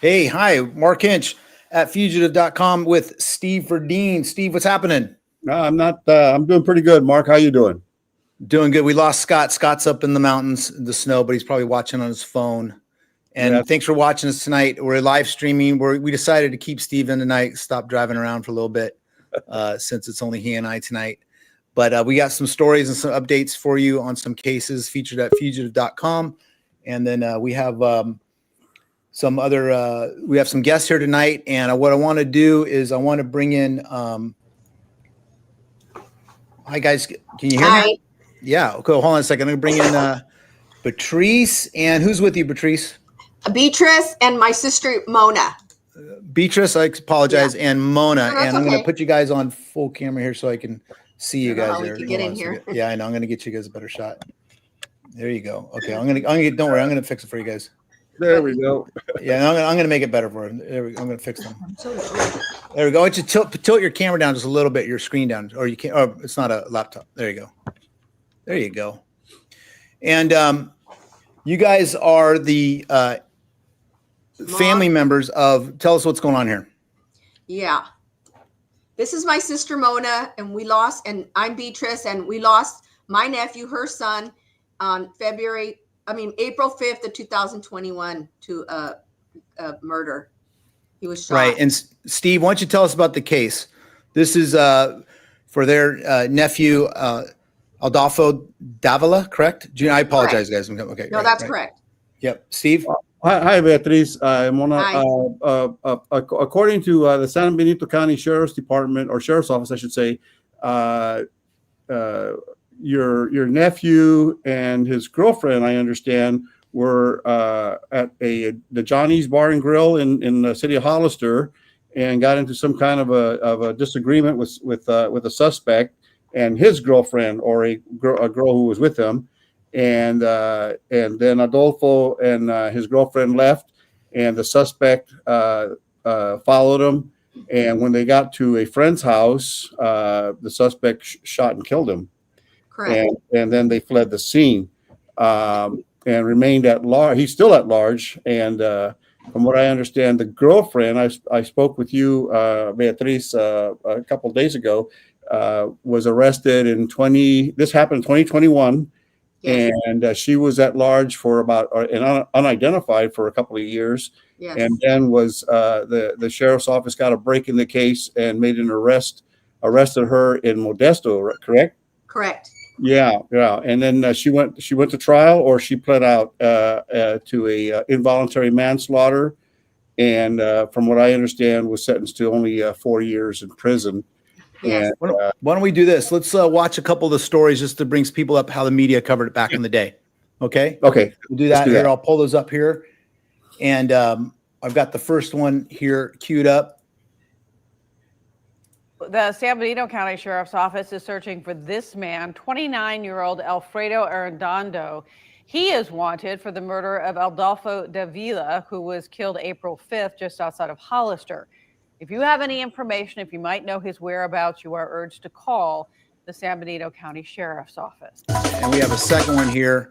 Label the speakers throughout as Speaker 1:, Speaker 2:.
Speaker 1: Hey, hi, Mark Hinch at Fugitive.com with Steve Verdeen. Steve, what's happening?
Speaker 2: I'm not. I'm doing pretty good. Mark, how you doing?
Speaker 1: Doing good. We lost Scott. Scott's up in the mountains, in the snow, but he's probably watching on his phone. And
Speaker 2: Yeah.
Speaker 1: thanks for watching us tonight. We're live streaming. We decided to keep Steve in tonight, stop driving around for a little bit since it's only he and I tonight. But we got some stories and some updates for you on some cases featured at Fugitive.com. And then we have some other we have some guests here tonight, and what I want to do is I want to bring in hi guys, can you hear me? Yeah, okay, hold on a second. I'm gonna bring in Patrice, and who's with you, Patrice?
Speaker 3: Beatrice and my sister Mona.
Speaker 1: Beatrice, I apologize, and Mona.
Speaker 3: No,
Speaker 1: and I'm
Speaker 3: okay.
Speaker 1: gonna put you guys on full camera here so I can see you guys
Speaker 3: how
Speaker 1: here.
Speaker 3: we can get in here.
Speaker 1: Yeah, I know. I'm gonna get you guys a better shot. There you go. Okay, I'm gonna get, don't worry, I'm gonna fix it for you guys.
Speaker 2: There we go.
Speaker 1: Yeah, I'm gonna make it better for him. There we go. I'm gonna fix them. There we go. Just tilt your camera down just a little bit, your screen down, or you can't. Oh, it's not a laptop. There you go. There you go. And you guys are the family members of. Tell us what's going on here.
Speaker 3: Yeah, this is my sister Mona, and and I'm Beatrice, and we lost my nephew, her son, on April 5th of 2021 to a murder. He was shot. Right.
Speaker 1: And Steve, why don't you tell us about the case? This is for their nephew, Adolfo Davila, correct? I apologize, guys. Okay.
Speaker 3: No, that's correct.
Speaker 1: Yep. Steve?
Speaker 2: Hi, Beatriz. Mona. According to the San Benito County Sheriff's Department, or Sheriff's Office, I should say, your nephew and his girlfriend, I understand, were at the Johnny's Bar and Grill in the city of Hollister, and got into some kind of a disagreement with a suspect and his girlfriend, or a girl who was with him, and then Adolfo and his girlfriend left, and the suspect followed him, and when they got to a friend's house, the suspect shot and killed him.
Speaker 3: Correct.
Speaker 2: And then they fled the scene, and remained at large. He's still at large. And from what I understand, the girlfriend, I spoke with you, Beatriz, a couple of days ago, was arrested this happened in 2021. Yes. And she was at large for and unidentified for a couple of years. Yes. And then was the sheriff's office got a break in the case and made an arrested her in Modesto, correct?
Speaker 3: Correct.
Speaker 2: Yeah. And then she went to trial, or she pled out to a involuntary manslaughter, and from what I understand, was sentenced to only 4 years in prison.
Speaker 3: Yes.
Speaker 2: And,
Speaker 1: why don't we do this? Let's watch a couple of the stories just to bring people up how the media covered it back in the day. Okay.
Speaker 2: Okay.
Speaker 1: We'll do that here. I'll pull those up here, and I've got the first one here queued up.
Speaker 4: The San Benito County Sheriff's Office is searching for this man, 29-year-old Alfredo Arredondo. He is wanted for the murder of Adolfo Davila, who was killed April 5th just outside of Hollister. If you have any information, if you might know his whereabouts, you are urged to call the San Benito County Sheriff's Office.
Speaker 1: And we have a second one here.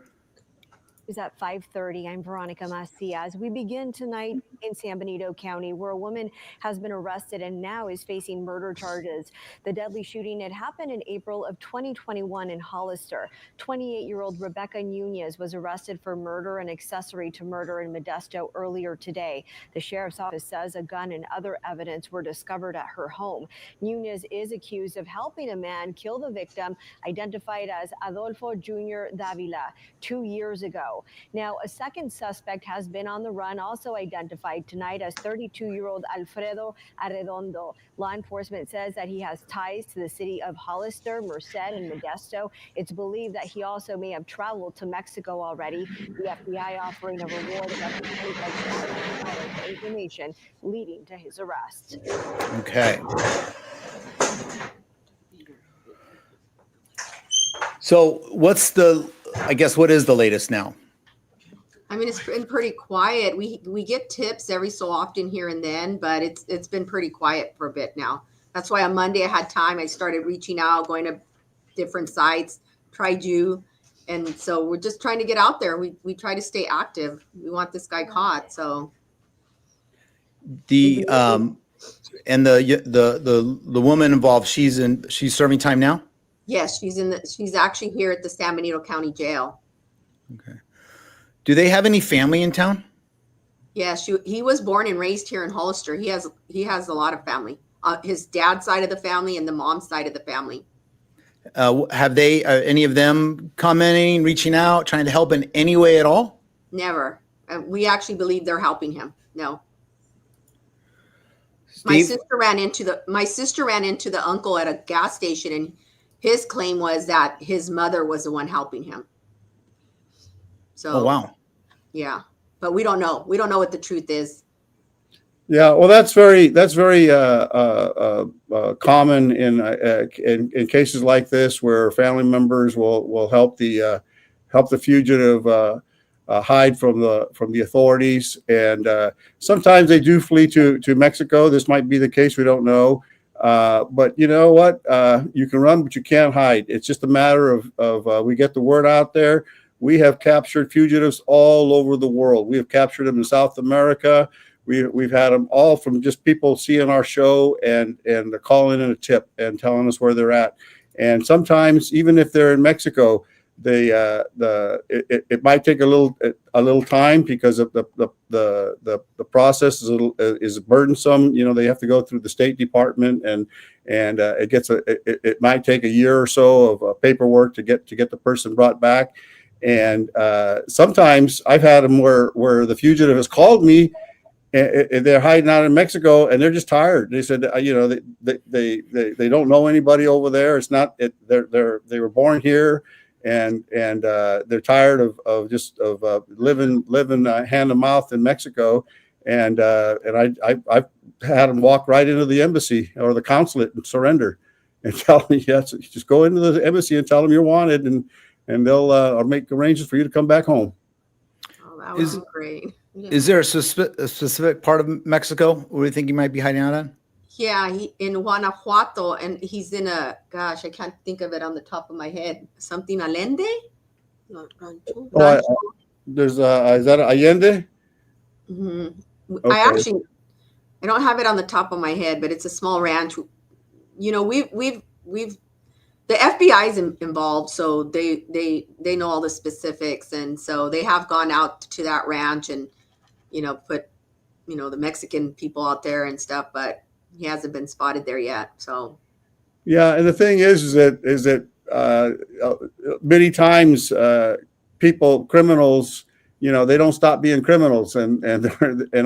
Speaker 5: Is at 5:30. I'm Veronica Macias. We begin tonight in San Benito County, where a woman has been arrested and now is facing murder charges. The deadly shooting had happened in April of 2021 in Hollister. 28-year-old Rebecca Nunez was arrested for murder and accessory to murder in Modesto earlier today. The sheriff's office says a gun and other evidence were discovered at her home. Nunez is accused of helping a man kill the victim, identified as Adolfo Jr. Davila, 2 years ago. Now, a second suspect has been on the run, also identified tonight as 32-year-old Alfredo Arredondo. Law enforcement says that he has ties to the city of Hollister, Merced, and Modesto. It's believed that he also may have traveled to Mexico already. The FBI offering a reward of up to $25,000 for information leading to his arrest.
Speaker 1: Okay. So what is the latest now?
Speaker 3: I mean, it's been pretty quiet. We get tips every so often here and then, but it's been pretty quiet for a bit now. That's why on Monday I had time. I started reaching out, going to different sites, tried you. And so we're just trying to get out there. We try to stay active. We want this guy caught. So
Speaker 1: The and the woman involved, she's serving time now.
Speaker 3: Yes, she's actually here at the San Benito County Jail.
Speaker 1: Okay. Do they have any family in town?
Speaker 3: Yeah, he was born and raised here in Hollister. He has a lot of family. His dad's side of the family and the mom's side of the family.
Speaker 1: Have they any of them commenting, reaching out, trying to help in any way at all?
Speaker 3: Never. We actually believe they're helping him. No.
Speaker 1: Steve?
Speaker 3: My sister ran into the uncle at a gas station, and his claim was that his mother was the one helping him. So,
Speaker 1: oh wow.
Speaker 3: Yeah, but we don't know. We don't know what the truth is.
Speaker 2: Yeah, well, that's very common in cases like this, where family members will help the fugitive hide from the authorities, and sometimes they do flee to Mexico. This might be the case. We don't know, but you know what? You can run, but you can't hide. It's just a matter of we get the word out there. We have captured fugitives all over the world. We have captured them in South America. We've had them all from just people seeing our show and calling in a tip and telling us where they're at. And sometimes, even if they're in Mexico, it might take a little time because of the process is burdensome. You know, they have to go through the State Department, and it might take a year or so of paperwork to get the person brought back. And sometimes I've had them where the fugitive has called me. And they're hiding out in Mexico, and they're just tired. They said, they don't know anybody over there. It's not. They were born here, and they're tired of living hand to mouth in Mexico. And I've had them walk right into the embassy or the consulate and surrender, and tell me, yes, just go into the embassy and tell them you're wanted, and they'll make arrangements for you to come back home.
Speaker 3: Oh, that was great. Yeah.
Speaker 1: Is there a specific part of Mexico where you think he might be hiding out at?
Speaker 3: Yeah, in Guanajuato, and he's in I can't think of it on the top of my head. Something Allende?
Speaker 2: Is that Allende?
Speaker 3: Mm-hmm.
Speaker 2: Okay.
Speaker 3: I don't have it on the top of my head, but it's a small ranch. You know, we've the FBI is involved, so they know all the specifics, and so they have gone out to that ranch and put the Mexican people out there and stuff, but he hasn't been spotted there yet. So
Speaker 2: yeah, and the thing is that many times criminals, they don't stop being criminals, and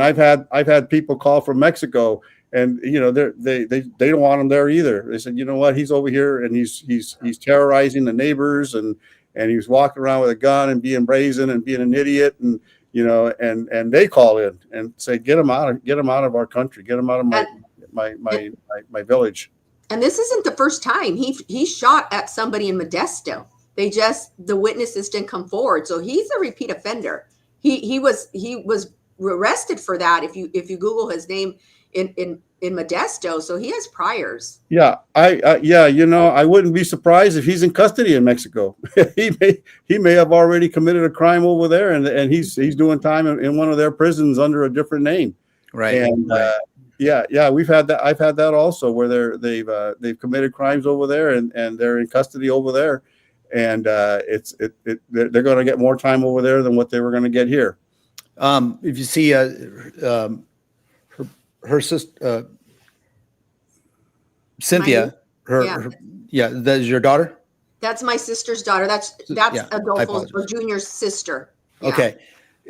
Speaker 2: I've had people call from Mexico, and they don't want him there either. They said, you know what, he's over here and he's terrorizing the neighbors, and he's walking around with a gun and being brazen and being an idiot, and and they call in and say, get him out of our country, get him out of my village. And
Speaker 3: this isn't the first time he shot at somebody in Modesto. The witnesses didn't come forward, so he's a repeat offender. He was arrested for that. If you Google his name in Modesto, so he has priors.
Speaker 2: Yeah, I wouldn't be surprised if he's in custody in Mexico. he may have already committed a crime over there, and he's doing time in one of their prisons under a different name.
Speaker 1: Right.
Speaker 2: And we've had that. I've had that also, where they've committed crimes over there, and they're in custody over there, and they're going to get more time over there than what they were going to get here.
Speaker 1: If you see her sister, Cynthia, that's your daughter?
Speaker 3: That's my sister's daughter. That's Adolfo Jr.'s sister. Yeah.
Speaker 1: Okay.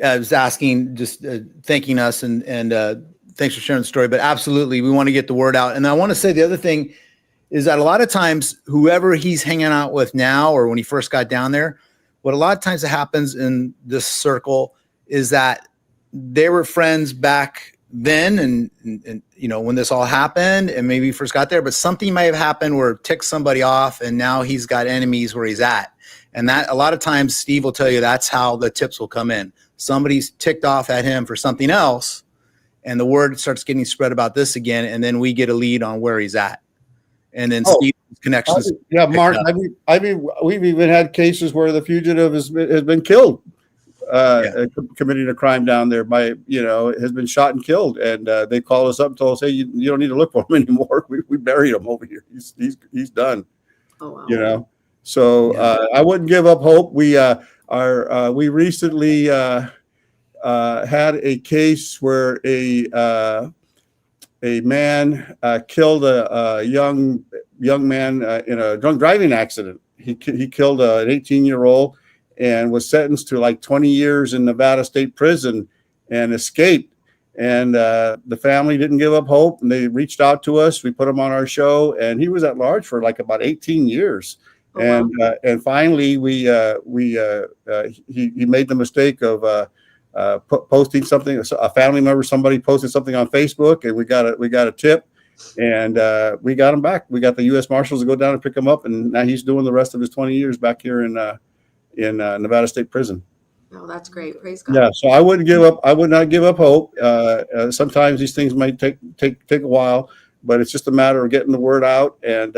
Speaker 1: I was asking, just thanking us, and thanks for sharing the story, but absolutely, we want to get the word out. And I want to say the other thing is that a lot of times, whoever he's hanging out with now, or when he first got down there, what a lot of times that happens in this circle is that they were friends back then, and when this all happened, and maybe he first got there, but something might have happened where it ticked somebody off, and now he's got enemies where he's at. And that a lot of times, Steve will tell you, that's how the tips will come in. Somebody's ticked off at him for something else, and the word starts getting spread about this again, and then we get a lead on where he's at. And then Steve's connections.
Speaker 2: Yeah, Mark, we've even had cases where the fugitive has been killed committing a crime down there has been shot and killed. And they called us up and told us, hey, you don't need to look for him anymore. We buried him over here. He's done.
Speaker 3: Oh, wow.
Speaker 2: So I wouldn't give up hope. We recently had a case where a man killed a young man in a drunk driving accident. He killed an 18-year-old and was sentenced to like 20 years in Nevada State Prison and escaped. And the family didn't give up hope, and they reached out to us. We put him on our show, and he was at large for like about 18 years. Oh, wow. And finally, he made the mistake of posting something. A family member, somebody posted something on Facebook, and we got a tip, and we got him back. We got the U.S. Marshals to go down and pick him up, and now he's doing the rest of his 20 years back here in Nevada State Prison.
Speaker 3: Oh, that's great. Praise God.
Speaker 2: Yeah, so I wouldn't give up. I would not give up hope. Sometimes these things might take a while, but it's just a matter of getting the word out. And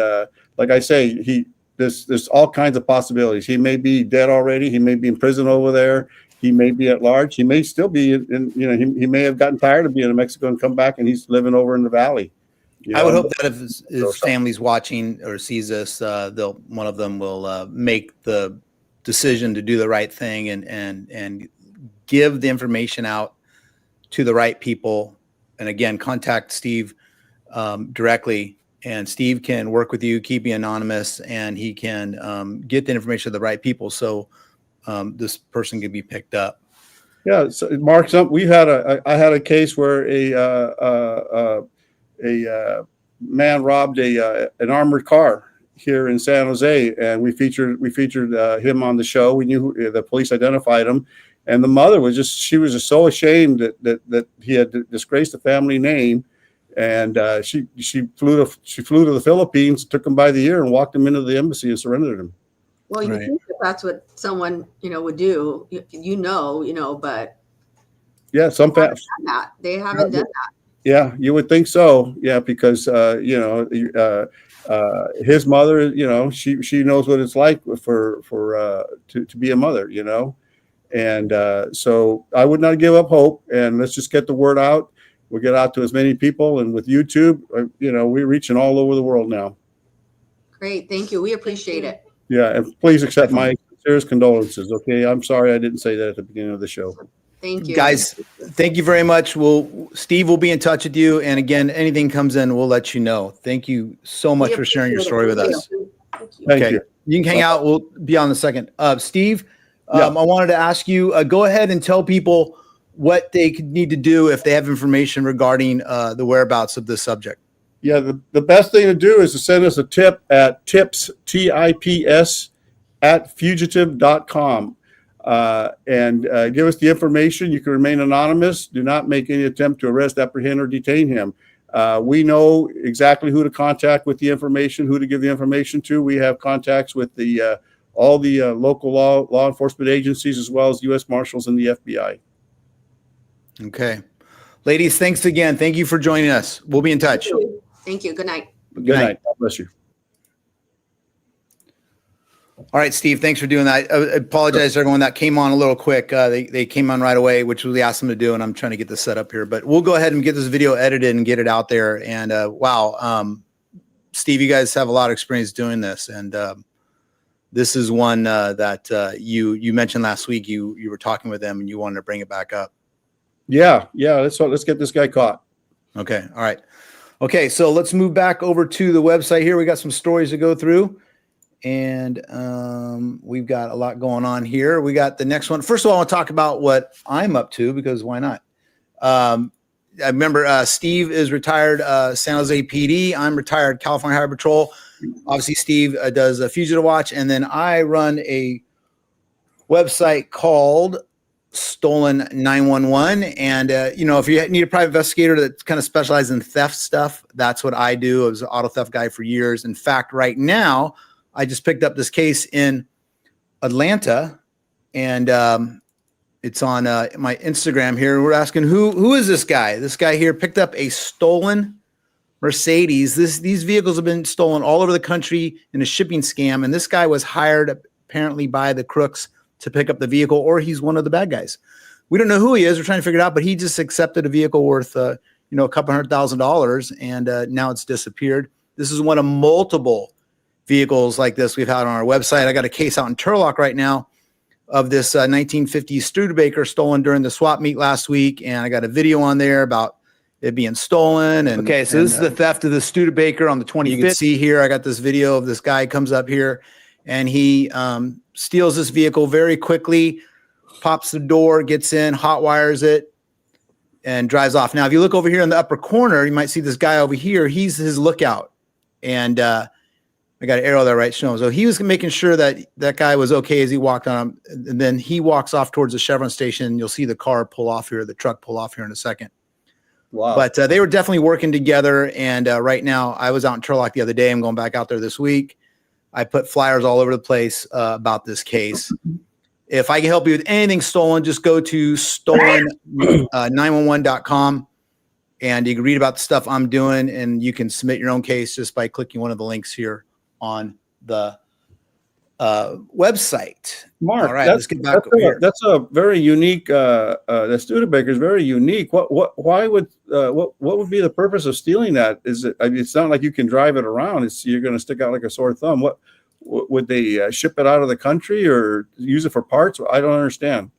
Speaker 2: like I say, there's all kinds of possibilities. He may be dead already. He may be in prison over there. He may be at large. He may still be he may have gotten tired of being in Mexico and come back, and he's living over in the valley.
Speaker 1: I would hope that if his family's watching or sees this, one of them will make the decision to do the right thing and give the information out to the right people. And again, contact Steve directly, and Steve can work with you, keep you anonymous, and he can get the information to the right people so this person can be picked up.
Speaker 2: Yeah, so Mark, I had a case where a man robbed an armored car here in San Jose, and we featured him on the show. We knew the police identified him, and the mother was just so ashamed that he had disgraced the family name, and she flew to the Philippines, took him by the ear, and walked him into the embassy and surrendered him.
Speaker 3: Well, you think that's what someone would do, but
Speaker 2: yeah,
Speaker 3: they haven't done that.
Speaker 2: Yeah, you would think so. Yeah, because his mother, she knows what it's like to be a mother, and so I would not give up hope. And let's just get the word out. We'll get out to as many people, and with YouTube, we're reaching all over the world now.
Speaker 3: Great, thank you. We appreciate it.
Speaker 2: Yeah, and please accept my sincerest condolences. Okay, I'm sorry I didn't say that at the beginning of the show.
Speaker 3: Thank you,
Speaker 1: guys. Thank you very much. Steve will be in touch with you, and again, anything comes in, we'll let you know. Thank you so much for sharing your story with us.
Speaker 2: Thank you.
Speaker 1: You can hang out. We'll be on in a second. Steve, I wanted to ask you, go ahead and tell people what they need to do if they have information regarding the whereabouts of this subject.
Speaker 2: Yeah, the best thing to do is to send us a tip at tips, TIPS, at fugitive.com. And give us the information. You can remain anonymous. Do not make any attempt to arrest, apprehend, or detain him. We know exactly who to contact with the information, who to give the information to. We have contacts with all the local law enforcement agencies, as well as U.S. Marshals and the FBI.
Speaker 1: Okay. Ladies, thanks again. Thank you for joining us. We'll be in touch.
Speaker 3: Thank you. Good night.
Speaker 2: Good night. God bless you.
Speaker 1: All right, Steve, thanks for doing that. I apologize to everyone that came on a little quick. They came on right away, which we asked them to do, and I'm trying to get this set up here. But we'll go ahead and get this video edited and get it out there. And wow, Steve, you guys have a lot of experience doing this. And this is one that you mentioned last week. You were talking with them and you wanted to bring it back up.
Speaker 2: Yeah. Let's get this guy caught.
Speaker 1: Okay. All right. Okay, so let's move back over to the website here. We got some stories to go through. And we've got a lot going on here. We got the next one. First of all, I want to talk about what I'm up to, because why not? I remember Steve is retired San Jose PD. I'm retired California Highway Patrol. Obviously, Steve does a Fugitive Watch. And then I run a website called Stolen 911. And, if you need a private investigator that kind of specializes in theft stuff, that's what I do. I was an auto theft guy for years. In fact, right now, I just picked up this case in Atlanta, and it's on my Instagram here. We're asking who is this guy? This guy here picked up a stolen Mercedes. These vehicles have been stolen all over the country in a shipping scam, and this guy was hired apparently by the crooks to pick up the vehicle, or he's one of the bad guys. We don't know who he is. We're trying to figure it out, but he just accepted a vehicle worth, a couple $100,000, and now it's disappeared. This is one of multiple vehicles like this we've had on our website. I got a case out in Turlock right now of this 1950s Studebaker stolen during the swap meet last week, and I got a video on there about it being stolen. And okay, so this is the theft of the Studebaker on the 25th. You can see here, I got this video of this guy comes up here, and he steals this vehicle very quickly, pops the door, gets in, hot wires it, and drives off. Now, if you look over here in the upper corner, you might see this guy over here. He's his lookout, and I got an arrow there, right? Showing. So he was making sure that that guy was okay as he walked on, and then he walks off towards the Chevron station. You'll see the car pull off here, the truck pull off here in a second.
Speaker 2: Wow.
Speaker 1: But they were definitely working together. And right now, I was out in Turlock the other day. I'm going back out there this week. I put flyers all over the place about this case. If I can help you with anything stolen, just go to stolen911.com and you can read about the stuff I'm doing, and you can submit your own case just by clicking one of the links here on the website.
Speaker 2: Mark,
Speaker 1: all right, let's get back over here.
Speaker 2: That's a very unique. The Studebaker is very unique. What would be the purpose of stealing that? Is it? I mean, it's not like you can drive it around. You're going to stick out like a sore thumb. What would they ship it out of the country or use it for parts? I don't understand.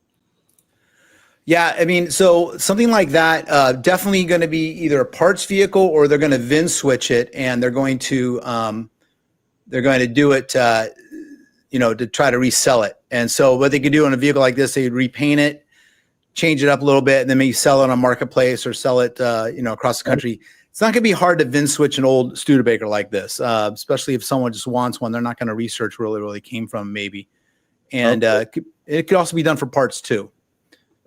Speaker 1: Yeah, I mean, so something like that, definitely going to be either a parts vehicle, or they're going to VIN switch it, and they're going to do it, to try to resell it. And so what they could do on a vehicle like this, they'd repaint it, change it up a little bit, and then maybe sell it on a marketplace or sell it, across the country. It's not going to be hard to VIN switch an old Studebaker like this, especially if someone just wants one. They're not going to research where they came from, maybe. And it could also be done for parts too.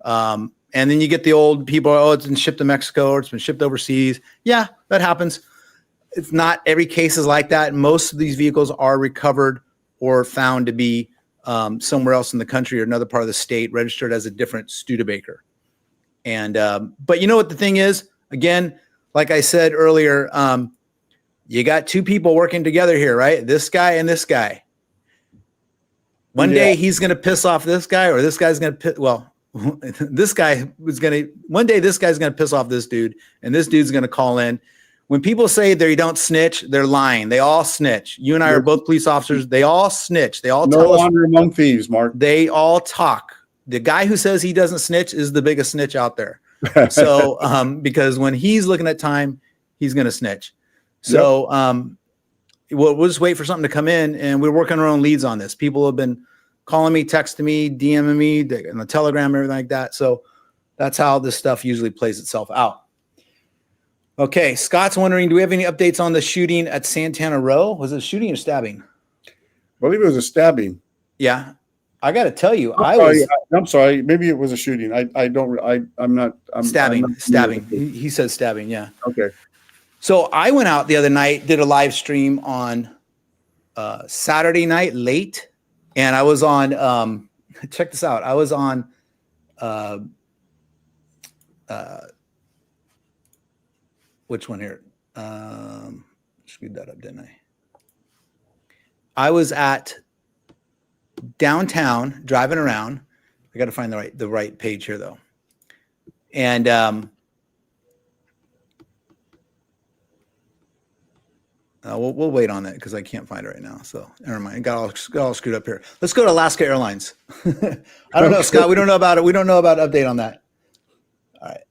Speaker 1: And then you get the old people, it's been shipped to Mexico, or it's been shipped overseas. Yeah, that happens. It's not every case is like that. Most of these vehicles are recovered or found to be somewhere else in the country or another part of the state, registered as a different Studebaker. And but you know what the thing is? Again, like I said earlier, you got two people working together here, right? This guy and this guy. One day he's going to piss off this guy, or this guy's going to this guy was going to, one day this guy's going to piss off this dude, and this dude's going to call in. When people say they don't snitch, they're lying. They all snitch. You and I are both police officers. They all snitch. They all tell us. No longer
Speaker 2: among thieves, Mark.
Speaker 1: They all talk. The guy who says he doesn't snitch is the biggest snitch out there. So, because when he's looking at time, he's going to snitch. So, we'll just wait for something to come in, and we're working our own leads on this. People have been calling me, texting me, DMing me, and the Telegram, everything like that. So that's how this stuff usually plays itself out. Okay, Scott's wondering, do we have any updates on the shooting at Santana Row? Was it a shooting or stabbing?
Speaker 2: I believe it was a stabbing.
Speaker 1: Yeah, I got to tell you,
Speaker 2: I'm sorry. Maybe it was a shooting. I'm not.
Speaker 1: Stabbing. He says stabbing. Yeah.
Speaker 2: Okay.
Speaker 1: So I went out the other night, did a live stream on Saturday night late. And I was on, check this out. I was on, which one here? Screwed that up, didn't I? I was at downtown driving around. I got to find the right page here though. And, we'll wait on that because I can't find it right now. So never mind. Got all screwed up here. Let's go to Alaska Airlines. I don't know, Scott. We don't know about it. We don't know about update on that. All right.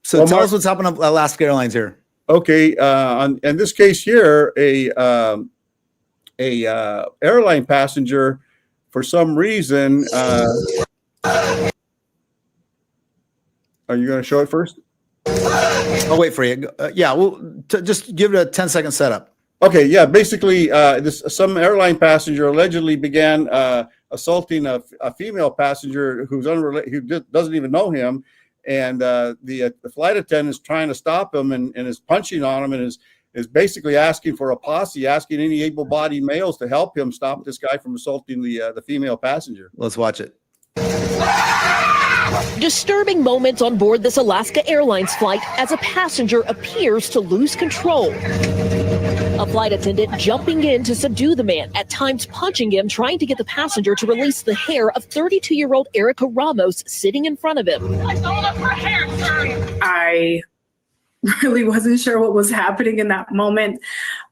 Speaker 1: So tell us what's happening at Alaska Airlines here.
Speaker 2: Okay. In this case here, a airline passenger, for some reason, are you going to show it first?
Speaker 1: I'll wait for you. Yeah, we'll just give it a 10-second setup.
Speaker 2: Okay, yeah. Basically, some airline passenger allegedly began assaulting a female passenger who's unrelated, who doesn't even know him, and the flight attendant is trying to stop him and is punching on him and is basically asking for a posse, asking any able-bodied males to help him stop this guy from assaulting the female passenger.
Speaker 1: Let's watch it.
Speaker 6: Disturbing moments on board this Alaska Airlines flight as a passenger appears to lose control. A flight attendant jumping in to subdue the man, at times punching him, trying to get the passenger to release the hair of 32-year-old Erica Ramos sitting in front of him.
Speaker 7: I really wasn't sure what was happening in that moment.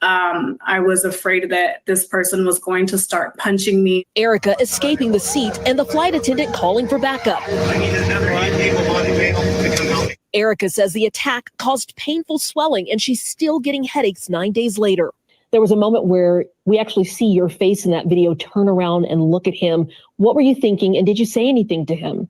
Speaker 7: I was afraid that this person was going to start punching me.
Speaker 6: Erica escaping the seat and the flight attendant calling for backup. Erica says the attack caused painful swelling and she's still getting headaches 9 days later.
Speaker 8: There was a moment where we actually see your face in that video turn around and look at him. What were you thinking, and did you say anything to him?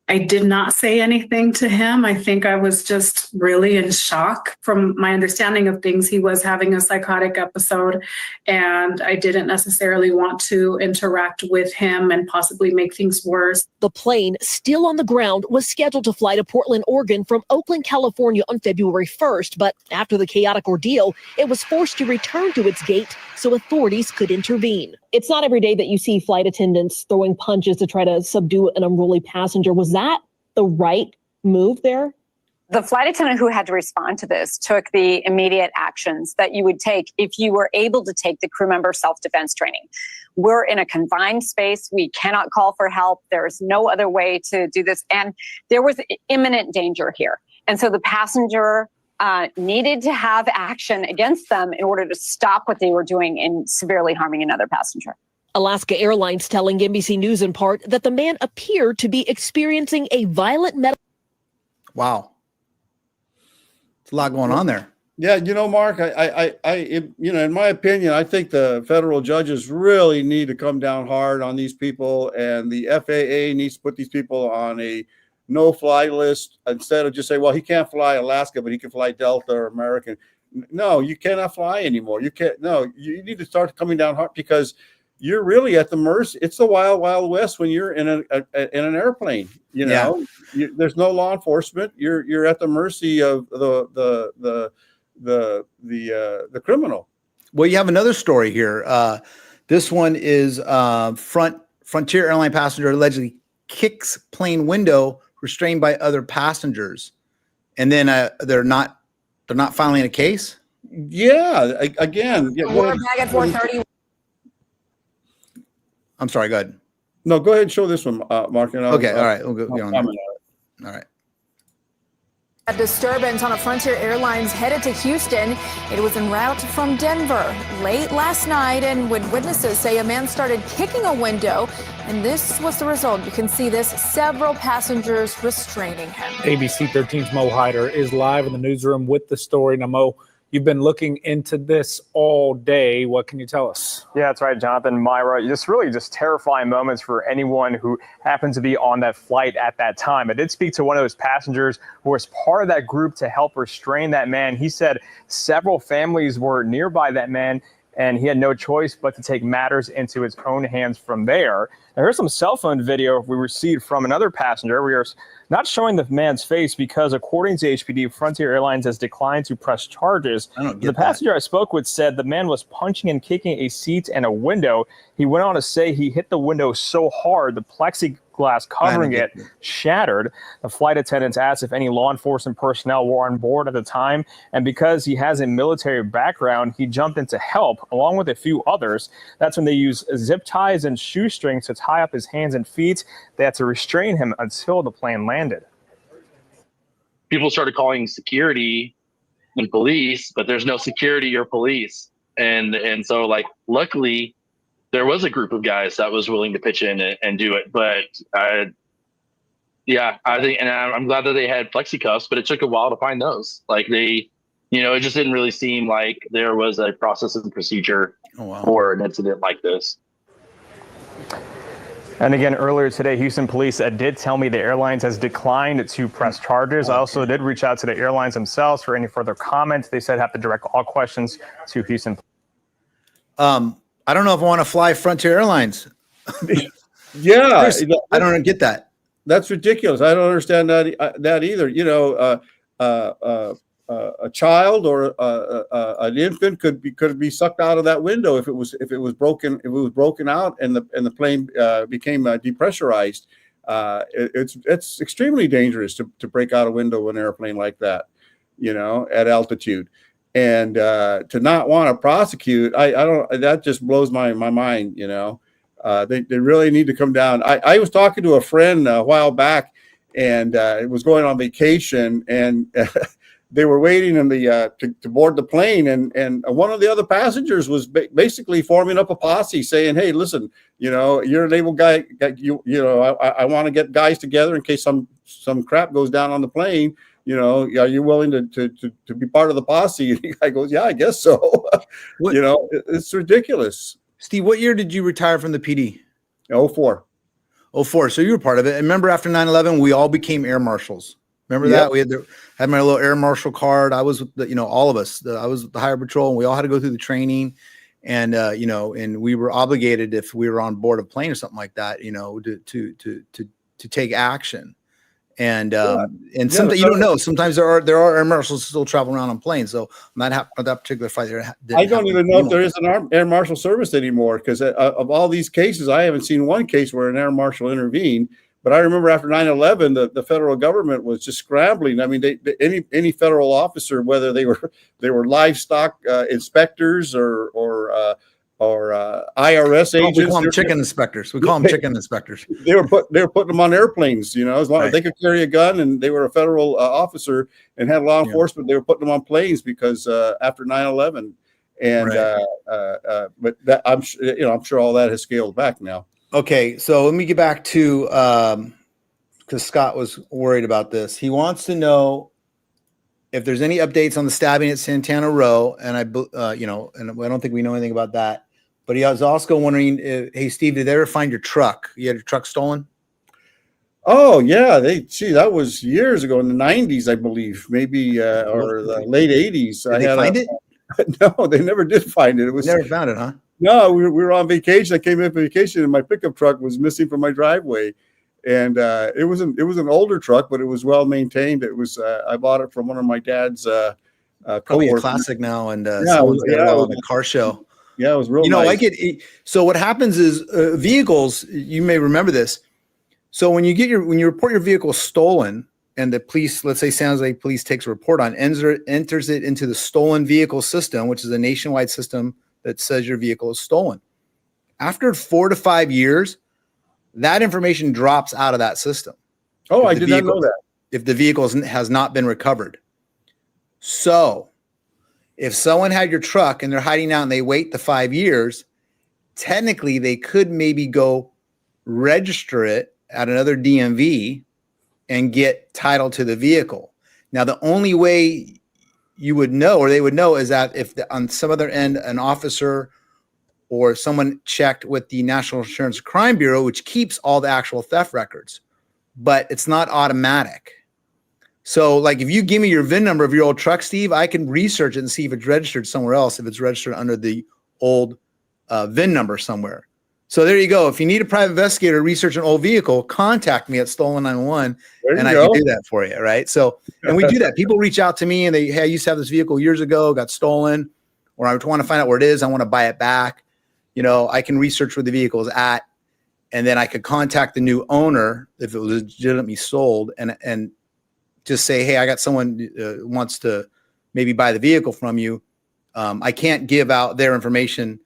Speaker 7: I did not say anything to him. I think I was just really in shock. From my understanding of things, he was having a psychotic episode, and I didn't necessarily want to interact with him and possibly make things worse.
Speaker 6: The plane, still on the ground, was scheduled to fly to Portland, Oregon from Oakland, California on February 1st, but after the chaotic ordeal, it was forced to return to its gate so authorities could intervene.
Speaker 8: It's not every day that you see flight attendants throwing punches to try to subdue an unruly passenger. Was that the right move there?
Speaker 9: The flight attendant who had to respond to this took the immediate actions that you would take if you were able to take the crew member self-defense training. We're in a confined space. We cannot call for help. There is no other way to do this. And there was imminent danger here. And so the passenger needed to have action against them in order to stop what they were doing in severely harming another passenger.
Speaker 6: Alaska Airlines telling NBC News in part that the man appeared to be experiencing a violent medical.
Speaker 1: Wow. It's a lot going on there.
Speaker 2: Yeah, Mark, in my opinion, I think the federal judges really need to come down hard on these people, and the FAA needs to put these people on a no-fly list instead of just say, well, he can't fly Alaska, but he can fly Delta or American. No, you cannot fly anymore. You can't. No, you need to start coming down hard, because you're really at the mercy. It's the wild, wild west when you're in an airplane. There's no law enforcement. You're at the mercy of the criminal.
Speaker 1: Well, you have another story here. This one is Frontier Airline passenger allegedly kicks plane window, restrained by other passengers, and then they're not filing a case.
Speaker 2: Yeah, again. Yeah,
Speaker 3: We're back at 4:30.
Speaker 1: I'm sorry. Go ahead.
Speaker 2: No, go ahead and show this one, Mark.
Speaker 1: Okay. All right. We'll go on. All right.
Speaker 10: A disturbance on a Frontier Airlines headed to Houston. It was en route from Denver late last night, and when witnesses say a man started kicking a window, and this was the result. You can see this, several passengers restraining him.
Speaker 11: ABC 13's Mo Hyder is live in the newsroom with the story. Now, Mo, you've been looking into this all day. What can you tell us?
Speaker 12: Yeah, that's right, Jonathan, Myra. Just terrifying moments for anyone who happened to be on that flight at that time. I did speak to one of those passengers who was part of that group to help restrain that man. He said several families were nearby that man, and he had no choice but to take matters into his own hands from there. Now, here's some cell phone video we received from another passenger. We are not showing the man's face because, according to HPD, Frontier Airlines has declined to press charges. The passenger I spoke with said the man was punching and kicking a seat and a window. He went on to say he hit the window so hard the plexiglass covering it shattered. The flight attendants asked if any law enforcement personnel were on board at the time, and because he has a military background, he jumped in to help along with a few others. That's when they used zip ties and shoestrings to tie up his hands and feet. They had to restrain him until the plane landed.
Speaker 13: People started calling security and police, but there's no security or police. And so, luckily, there was a group of guys that was willing to pitch in and do it. But I think, and I'm glad that they had plexicuffs, but it took a while to find those. It just didn't really seem like there was a process and procedure for an incident like this.
Speaker 12: And again, earlier today, Houston police did tell me the airlines has declined to press charges. I also did reach out to the airlines themselves for any further comments. They said have to direct all questions to Houston.
Speaker 1: I don't know if I want to fly Frontier Airlines.
Speaker 2: Yeah,
Speaker 1: Chris, I don't get that.
Speaker 2: That's ridiculous. I don't understand that either. A child or an infant could be sucked out of that window if it was broken out and the plane became depressurized. It's extremely dangerous to break out a window of an airplane like that, at altitude. And to not want to prosecute, I don't, that just blows my mind, you know. They really need to come down. I was talking to a friend a while back, and it was going on vacation, and they were waiting in the to board the plane, and one of the other passengers was basically forming up a posse, saying, "Hey, listen, you know, you're an able guy. You know, I want to get guys together in case some crap goes down on the plane. You know, are you willing to be part of the posse?" And the guy goes, "Yeah, I guess so." You know, it's ridiculous.
Speaker 1: Steve, what year did you retire from the PD?
Speaker 2: 04.
Speaker 1: 04. So you were part of it. And remember, after 9/11, we all became air marshals. Remember that? We had my little air marshal card. I was with the, you know, all of us. I was with the higher patrol, and we all had to go through the training. And you know, and we were obligated, if we were on board a plane or something like that, you know, to take action. And sometimes you don't know. Sometimes there are air marshals still travel around on planes. So on that particular flight,
Speaker 2: I don't even know if there is an air marshal service anymore, because of all these cases, I haven't seen one case where an air marshal intervened. But I remember after 9/11, the federal government was just scrambling. I mean, any federal officer, whether they were livestock inspectors or IRS agents.
Speaker 1: We call them chicken inspectors. We call them chicken inspectors.
Speaker 2: They were putting them on airplanes, you know, as long as they could carry a gun and they were a federal officer and had law enforcement. They were putting them on planes because after 9/11, and but that, I'm sure all that has scaled back now.
Speaker 1: Okay, so let me get back to because Scott was worried about this. He wants to know if there's any updates on the stabbing at Santana Row, and you know, and I don't think we know anything about that. But he was also wondering, hey, Steve, did they ever find your truck? You had your truck stolen?
Speaker 2: Oh yeah, that was years ago in the 90s, I believe, maybe or the late 80s.
Speaker 1: Did they find it?
Speaker 2: No, they never did find it. It was
Speaker 1: never found it, huh?
Speaker 2: No, we were on vacation. I came in for vacation, and my pickup truck was missing from my driveway. And it was an older truck, but it was well maintained. It was I bought it from one of my dad's
Speaker 1: probably a classic now, and
Speaker 2: on
Speaker 1: the car show.
Speaker 2: Yeah, it was real.
Speaker 1: You know,
Speaker 2: nice.
Speaker 1: So what happens is vehicles. You may remember this. So when you report your vehicle stolen, and the police, let's say San Jose Police takes a report on, enters it into the stolen vehicle system, which is a nationwide system that says your vehicle is stolen. After 4 to 5 years, that information drops out of that system.
Speaker 2: Oh, I did not know that.
Speaker 1: If the vehicle has not been recovered. So if someone had your truck and they're hiding out and they wait the 5 years, technically they could maybe go register it at another DMV and get title to the vehicle. Now, the only way you would know, or they would know, is that if on some other end, an officer or someone checked with the National Insurance Crime Bureau, which keeps all the actual theft records, but it's not automatic. So like if you give me your VIN number of your old truck, Steve, I can research it and see if it's registered somewhere else, if it's registered under the old VIN number somewhere. So there you go. If you need a private investigator to research an old vehicle, contact me at Stolen 911 and I can do that for you, right? So, and we do that. People reach out to me and hey, I used to have this vehicle years ago, got stolen, or I want to find out where it is. I want to buy it back. You know, I can research where the vehicle is at, and then I could contact the new owner if it was legitimately sold and just say, hey, I got someone wants to maybe buy the vehicle from you. I can't give out their information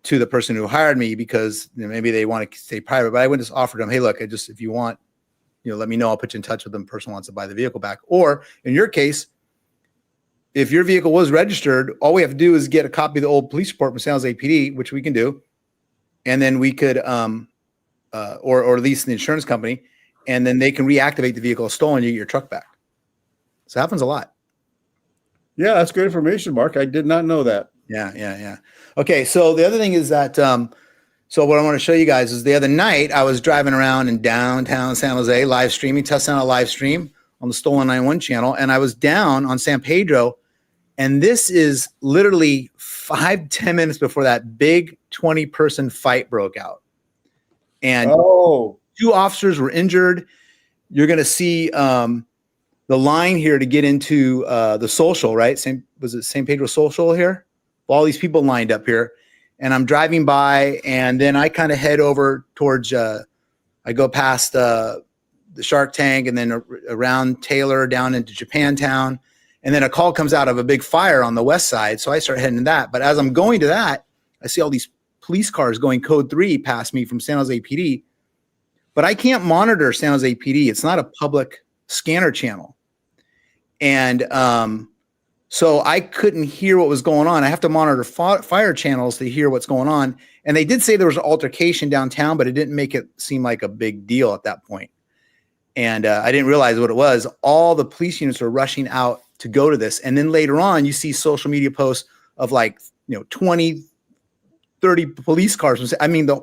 Speaker 1: to the person who hired me because maybe they want to stay private, but I would just offer them, hey, look, if you want, let me know. I'll put you in touch with them. The person wants to buy the vehicle back. Or in your case, if your vehicle was registered, all we have to do is get a copy of the old police report from San Jose PD, which we can do. And then we could, or at least the insurance company, and then they can reactivate the vehicle stolen, you get your truck back. So it happens a lot.
Speaker 2: Yeah, that's good information, Mark. I did not know that.
Speaker 1: Yeah. Okay, so the other thing is that, so what I want to show you guys is the other night I was driving around in downtown San Jose, live streaming, testing out a live stream on the Stolen 911 channel, and I was down on San Pedro, and this is literally 5-10 minutes before that big 20-person fight broke out. And 2 officers were injured. You're going to see the line here to get into the social, right? Was it San Pedro Social here? All these people lined up here, and I'm driving by, and then I kind of head over towards, I go past the Shark Tank and then around Taylor down into Japantown. And then a call comes out of a big fire on the west side. So I start heading to that. But as I'm going to that, I see all these police cars going code 3 past me from San Jose PD. But I can't monitor San Jose PD. It's not a public scanner channel. And so I couldn't hear what was going on. I have to monitor fire channels to hear what's going on. And they did say there was an altercation downtown, but it didn't make it seem like a big deal at that point. And I didn't realize what it was. All the police units were rushing out to go to this. And then later on, you see social media posts of like, 20, 30 police cars. I mean, the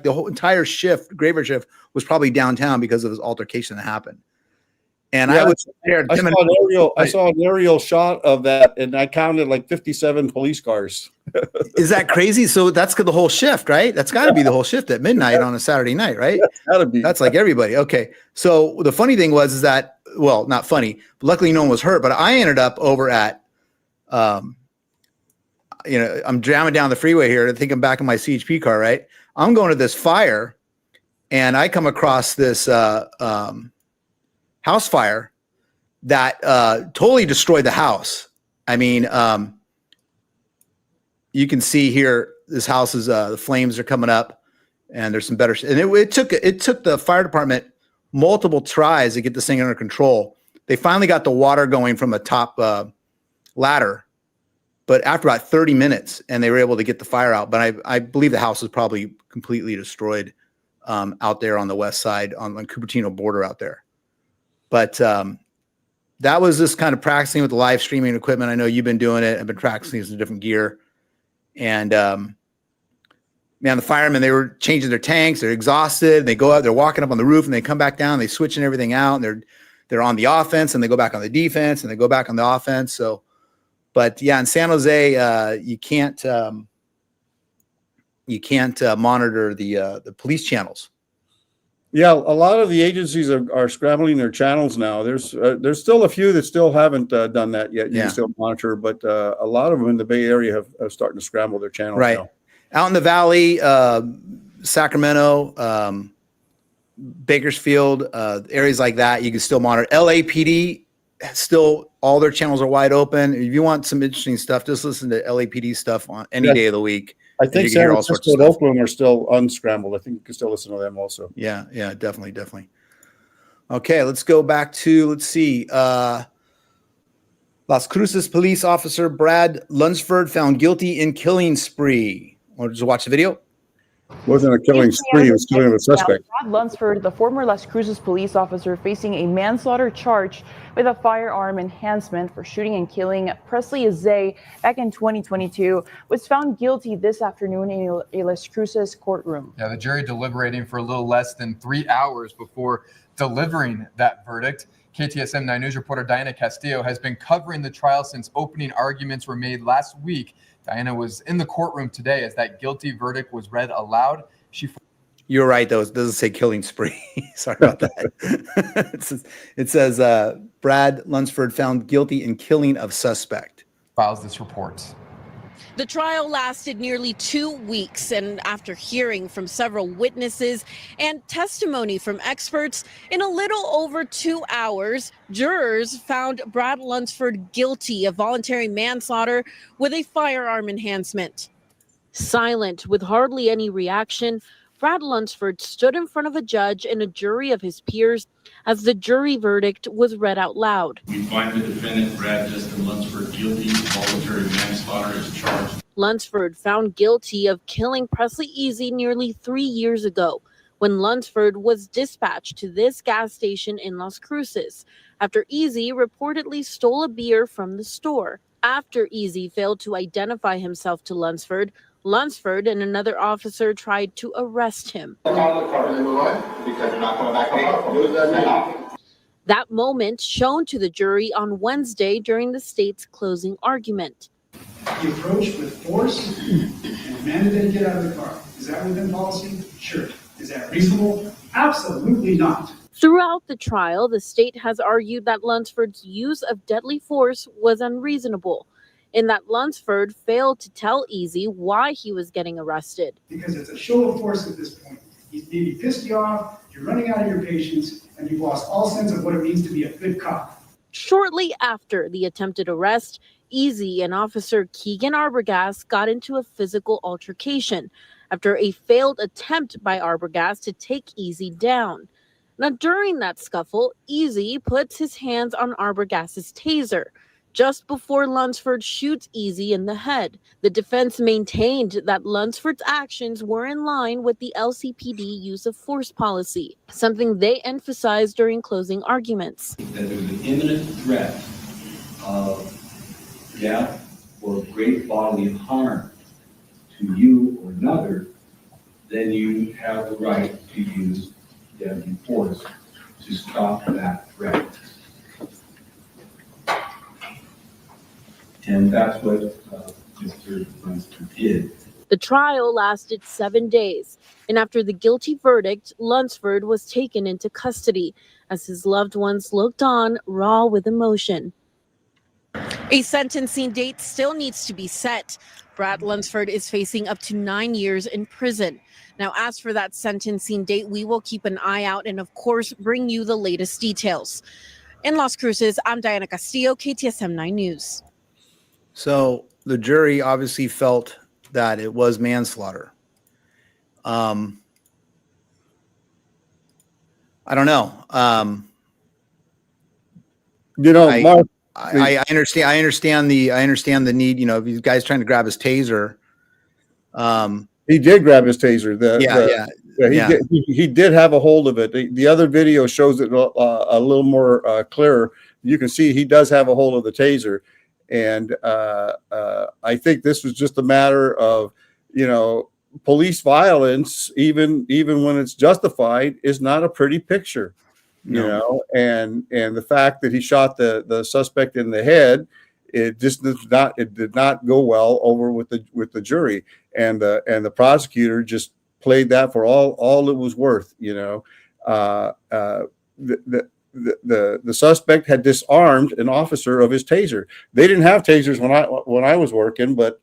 Speaker 1: whole entire shift, graveyard shift, was probably downtown because of this altercation that happened. And I was there.
Speaker 2: I saw an aerial shot of that, and I counted like 57 police cars.
Speaker 1: Is that crazy? So that's the whole shift, right? That's got to be the whole shift at midnight on a Saturday night, right?
Speaker 2: That's got to be.
Speaker 1: That's like everybody. Okay. So the funny thing is that, well, not funny, but luckily no one was hurt. But I ended up over at, I'm jamming down the freeway here. I think I'm back in my CHP car, right? I'm going to this fire, and I come across this house fire that totally destroyed the house. I mean, you can see here, this house is the flames are coming up, and there's some better. And it took the fire department multiple tries to get this thing under control. They finally got the water going from a top ladder, but after about 30 minutes, and they were able to get the fire out. But I believe the house was probably completely destroyed out there on the west side on the Cupertino border out there. But that was just kind of practicing with the live streaming equipment. I know you've been doing it. I've been practicing some different gear. And man, the firemen, they were changing their tanks. They're exhausted. They go out, they're walking up on the roof, and they come back down. They switching everything out. And they're on the offense, and they go back on the defense, and they go back on the offense. So, but yeah, in San Jose, you can't monitor the police channels.
Speaker 2: Yeah, a lot of the agencies are scrambling their channels now. There's still a few that still haven't done that yet. You can still monitor, but a lot of them in the Bay Area have started to scramble their channels now.
Speaker 1: Out in the Valley, Sacramento, Bakersfield, areas like that, you can still monitor. LAPD, still all their channels are wide open. If you want some interesting stuff, just listen to LAPD stuff on any day of the week.
Speaker 2: I think San Francisco and Oakland are still unscrambled. I think you can still listen to them also.
Speaker 1: Yeah, definitely. Okay, let's go back to, let's see. Las Cruces police officer Brad Lunsford found guilty in killing spree. Want to just watch the video?
Speaker 2: Wasn't a killing spree, it was killing a suspect.
Speaker 14: Brad Lunsford, the former Las Cruces police officer facing a manslaughter charge with a firearm enhancement for shooting and killing Presley Azay back in 2022, was found guilty this afternoon in a Las Cruces courtroom.
Speaker 15: Yeah, the jury deliberating for a little less than 3 hours before delivering that verdict. KTSM 9 News reporter Diana Castillo has been covering the trial since opening arguments were made last week. Diana was in the courtroom today as that guilty verdict was read aloud.
Speaker 1: You're right, though. It doesn't say killing spree. Sorry about that. It says Brad Lunsford found guilty in killing of suspect.
Speaker 15: Files this report.
Speaker 16: The trial lasted nearly 2 weeks, and after hearing from several witnesses and testimony from experts, in a little over 2 hours, jurors found Brad Lunsford guilty of voluntary manslaughter with a firearm enhancement. Silent, with hardly any reaction, Brad Lunsford stood in front of a judge and a jury of his peers as the jury verdict was read out loud.
Speaker 17: We find the defendant, Brad Justin Lunsford, guilty of voluntary manslaughter as charged.
Speaker 16: Lunsford found guilty of killing Presley Easy nearly 3 years ago, when Lunsford was dispatched to this gas station in Las Cruces after Easy reportedly stole a beer from the store. After Easy failed to identify himself to Lunsford, Lunsford and another officer tried to arrest him. That moment shown to the jury on Wednesday during the state's closing argument.
Speaker 18: He approached with force and demanded that he get out of the car. Is that within policy? Sure. Is that reasonable? Absolutely not.
Speaker 16: Throughout the trial, the state has argued that Lunsford's use of deadly force was unreasonable, and that Lunsford failed to tell Easy why he was getting arrested.
Speaker 18: Because it's a show of force at this point. He's maybe pissed you off, you're running out of your patience, and you've lost all sense of what it means to be a good cop.
Speaker 16: Shortly after the attempted arrest, Easy and Officer Keegan Arbogast got into a physical altercation after a failed attempt by Arbogast to take Easy down. Now, during that scuffle, Easy puts his hands on Arbogast's taser. Just before Lunsford shoots Easy in the head, the defense maintained that Lunsford's actions were in line with the LCPD use of force policy, something they emphasized during closing arguments.
Speaker 19: That there's an imminent threat of death or great bodily harm to you or another, then you have the right to use deadly force to stop that threat. And that's what Mr. Lunsford did.
Speaker 16: The trial lasted 7 days, and after the guilty verdict, Lunsford was taken into custody as his loved ones looked on, raw with emotion. A sentencing date still needs to be set. Brad Lunsford is facing up to 9 years in prison. Now, as for that sentencing date, we will keep an eye out and, of course, bring you the latest details. In Las Cruces, I'm Diana Castillo, KTSM 9 News.
Speaker 1: So the jury obviously felt that it was manslaughter. I don't know.
Speaker 2: Mark,
Speaker 1: I understand the need. You know, if these guys trying to grab his taser.
Speaker 2: He did grab his taser. He did have a hold of it. The other video shows it a little more clearer. You can see he does have a hold of the taser. And I think this was just a matter of, police violence, even when it's justified, is not a pretty picture, and the fact that he shot the suspect in the head, it did not go well over with the jury, and the prosecutor just played that for all it was worth. The suspect had disarmed an officer of his taser. They didn't have tasers when I was working, but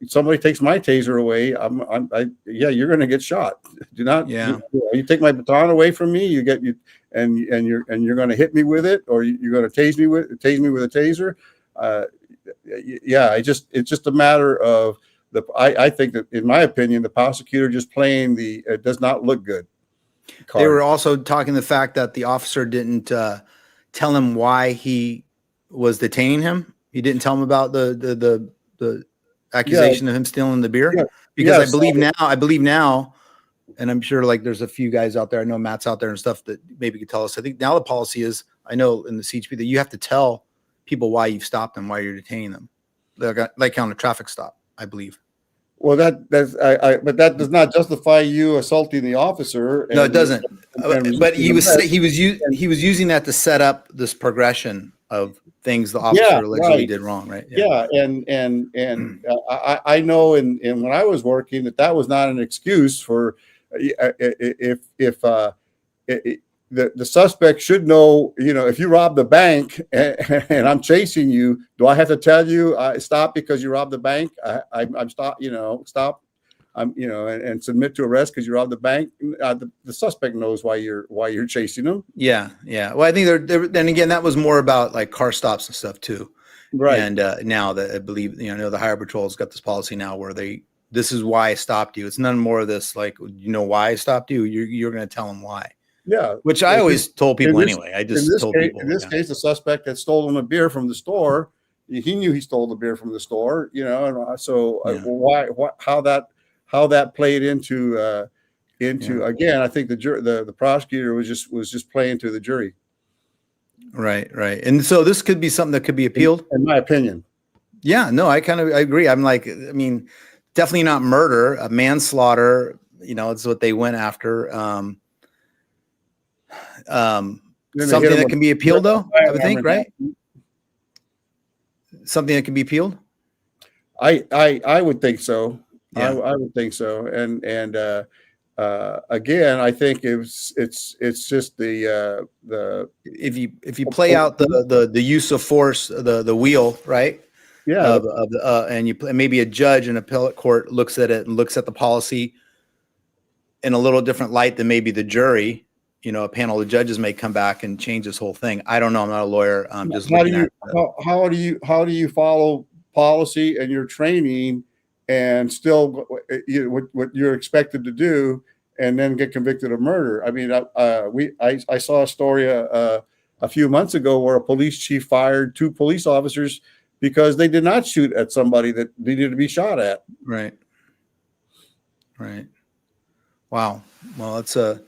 Speaker 2: somebody takes my taser away, you're going to get shot. Do not, you take my baton away from me, you're going to hit me with it, or you're going to tase me with a taser. It's just a matter of I think that, in my opinion, the prosecutor just playing it does not look good card.
Speaker 1: They were also talking the fact that the officer didn't tell him why he was detaining him. He didn't tell him about the accusation of him stealing the beer, because I believe now, and I'm sure like there's a few guys out there, I know Matt's out there and stuff that maybe could tell us. I think now the policy is, I know in the CHP, that you have to tell people why you've stopped them, why you're detaining them, like on a traffic stop, I believe.
Speaker 2: Well, but that does not justify you assaulting the officer.
Speaker 1: No, it doesn't. But he was using that to set up this progression of things the officer allegedly did wrong, right?
Speaker 2: I know, and when I was working, that was not an excuse for if the suspect should know, if you rob the bank and I'm chasing you, do I have to tell you stop because you robbed the bank? I'm stop, stop. And submit to arrest because you robbed the bank. The suspect knows why you're chasing him.
Speaker 1: Yeah. Well, I think then again, that was more about like car stops and stuff too.
Speaker 2: Right.
Speaker 1: And now that I believe, the Highway Patrol's got this policy now where this is why I stopped you. It's none more of this like, why I stopped you. You're going to tell them why.
Speaker 2: Yeah.
Speaker 1: Which I always told people anyway. I just told people.
Speaker 2: In this case, the suspect had stolen a beer from the store. He knew he stole the beer from the store, and so how that played into again, I think the prosecutor was just playing to the jury.
Speaker 1: Right. And so this could be something that could be appealed,
Speaker 2: in my opinion.
Speaker 1: Yeah, no, I agree. I'm like, definitely not murder, manslaughter, it's what they went after. Something that can be appealed though, I would think, right? Something that can be appealed.
Speaker 2: I would think so.
Speaker 1: Yeah.
Speaker 2: I would think so. And again, I think it's just the
Speaker 1: if you play out the use of force, the wheel, right?
Speaker 2: Yeah.
Speaker 1: And maybe a judge in appellate court looks at it and looks at the policy in a little different light than maybe the jury, a panel of judges may come back and change this whole thing. I don't know. I'm not a lawyer. I'm just
Speaker 2: how
Speaker 1: looking
Speaker 2: do you follow policy and your training and still what you're expected to do and then get convicted of murder? I mean, I saw a story a few months ago where a police chief fired 2 police officers because they did not shoot at somebody that needed to be shot at.
Speaker 1: Right. Wow. Well, that's a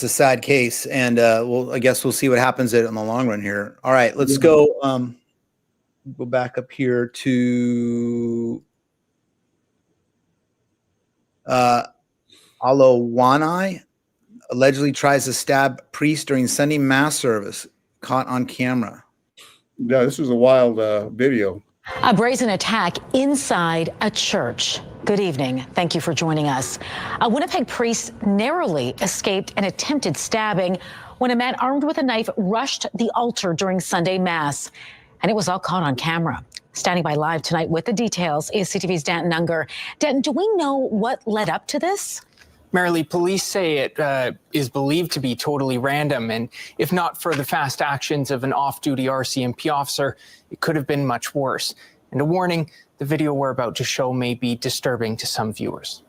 Speaker 1: sad case, and I guess we'll see what happens in the long run here. All right, let's go back up here to Alowani allegedly tries to stab priest during Sunday mass service, caught on camera.
Speaker 2: Yeah, this was a wild video.
Speaker 20: A brazen attack inside a church. Good evening. Thank you for joining us. A Winnipeg priest narrowly escaped an attempted stabbing when a man armed with a knife rushed the altar during Sunday mass. And it was all caught on camera. Standing by live tonight with the details is CTV's Danton Unger. Danton, do we know what led up to this?
Speaker 21: Marilee, police say it is believed to be totally random, and if not for the fast actions of an off-duty RCMP officer, it could have been much worse. And a warning, the video we're about to show may be disturbing to some viewers.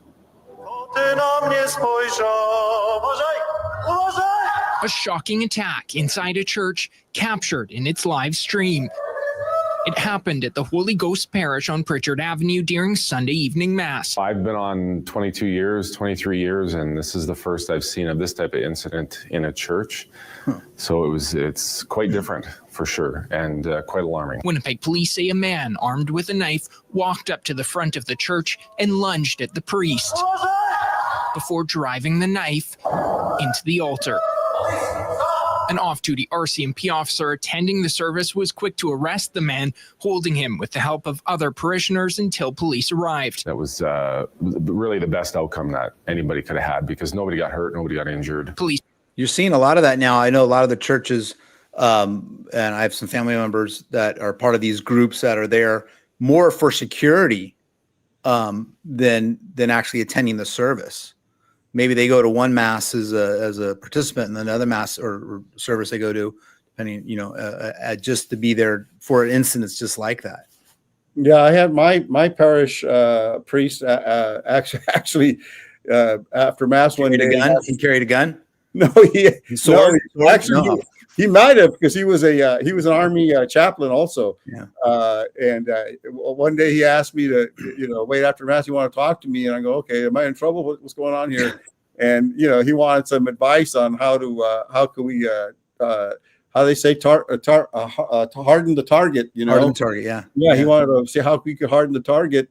Speaker 22: A shocking attack inside a church captured in its live stream. It happened at the Holy Ghost Parish on Pritchard Avenue during Sunday evening mass.
Speaker 23: I've been on 23 years, and this is the first I've seen of this type of incident in a church. So it's quite different for sure, and quite alarming.
Speaker 22: Winnipeg police say a man armed with a knife walked up to the front of the church and lunged at the priest before driving the knife into the altar. An off-duty RCMP officer attending the service was quick to arrest the man, holding him with the help of other parishioners until police arrived.
Speaker 23: That was really the best outcome that anybody could have had because nobody got hurt, nobody got injured.
Speaker 22: Police.
Speaker 1: You're seeing a lot of that now. I know a lot of the churches, and I have some family members that are part of these groups that are there more for security than actually attending the service. Maybe they go to one mass as a participant, and then another mass or service they go to, depending, just to be there for incidents just like that.
Speaker 2: Yeah, I had my parish priest actually after mass one day.
Speaker 1: He carried a gun.
Speaker 2: No, he might have because he was an army chaplain also. Yeah. And one day he asked me to, wait after mass, you want to talk to me? And I go, okay, am I in trouble? What's going on here? And he wanted some advice on how they say harden the target.
Speaker 1: Harden the target, yeah.
Speaker 2: Yeah, he wanted to see how we could harden the target,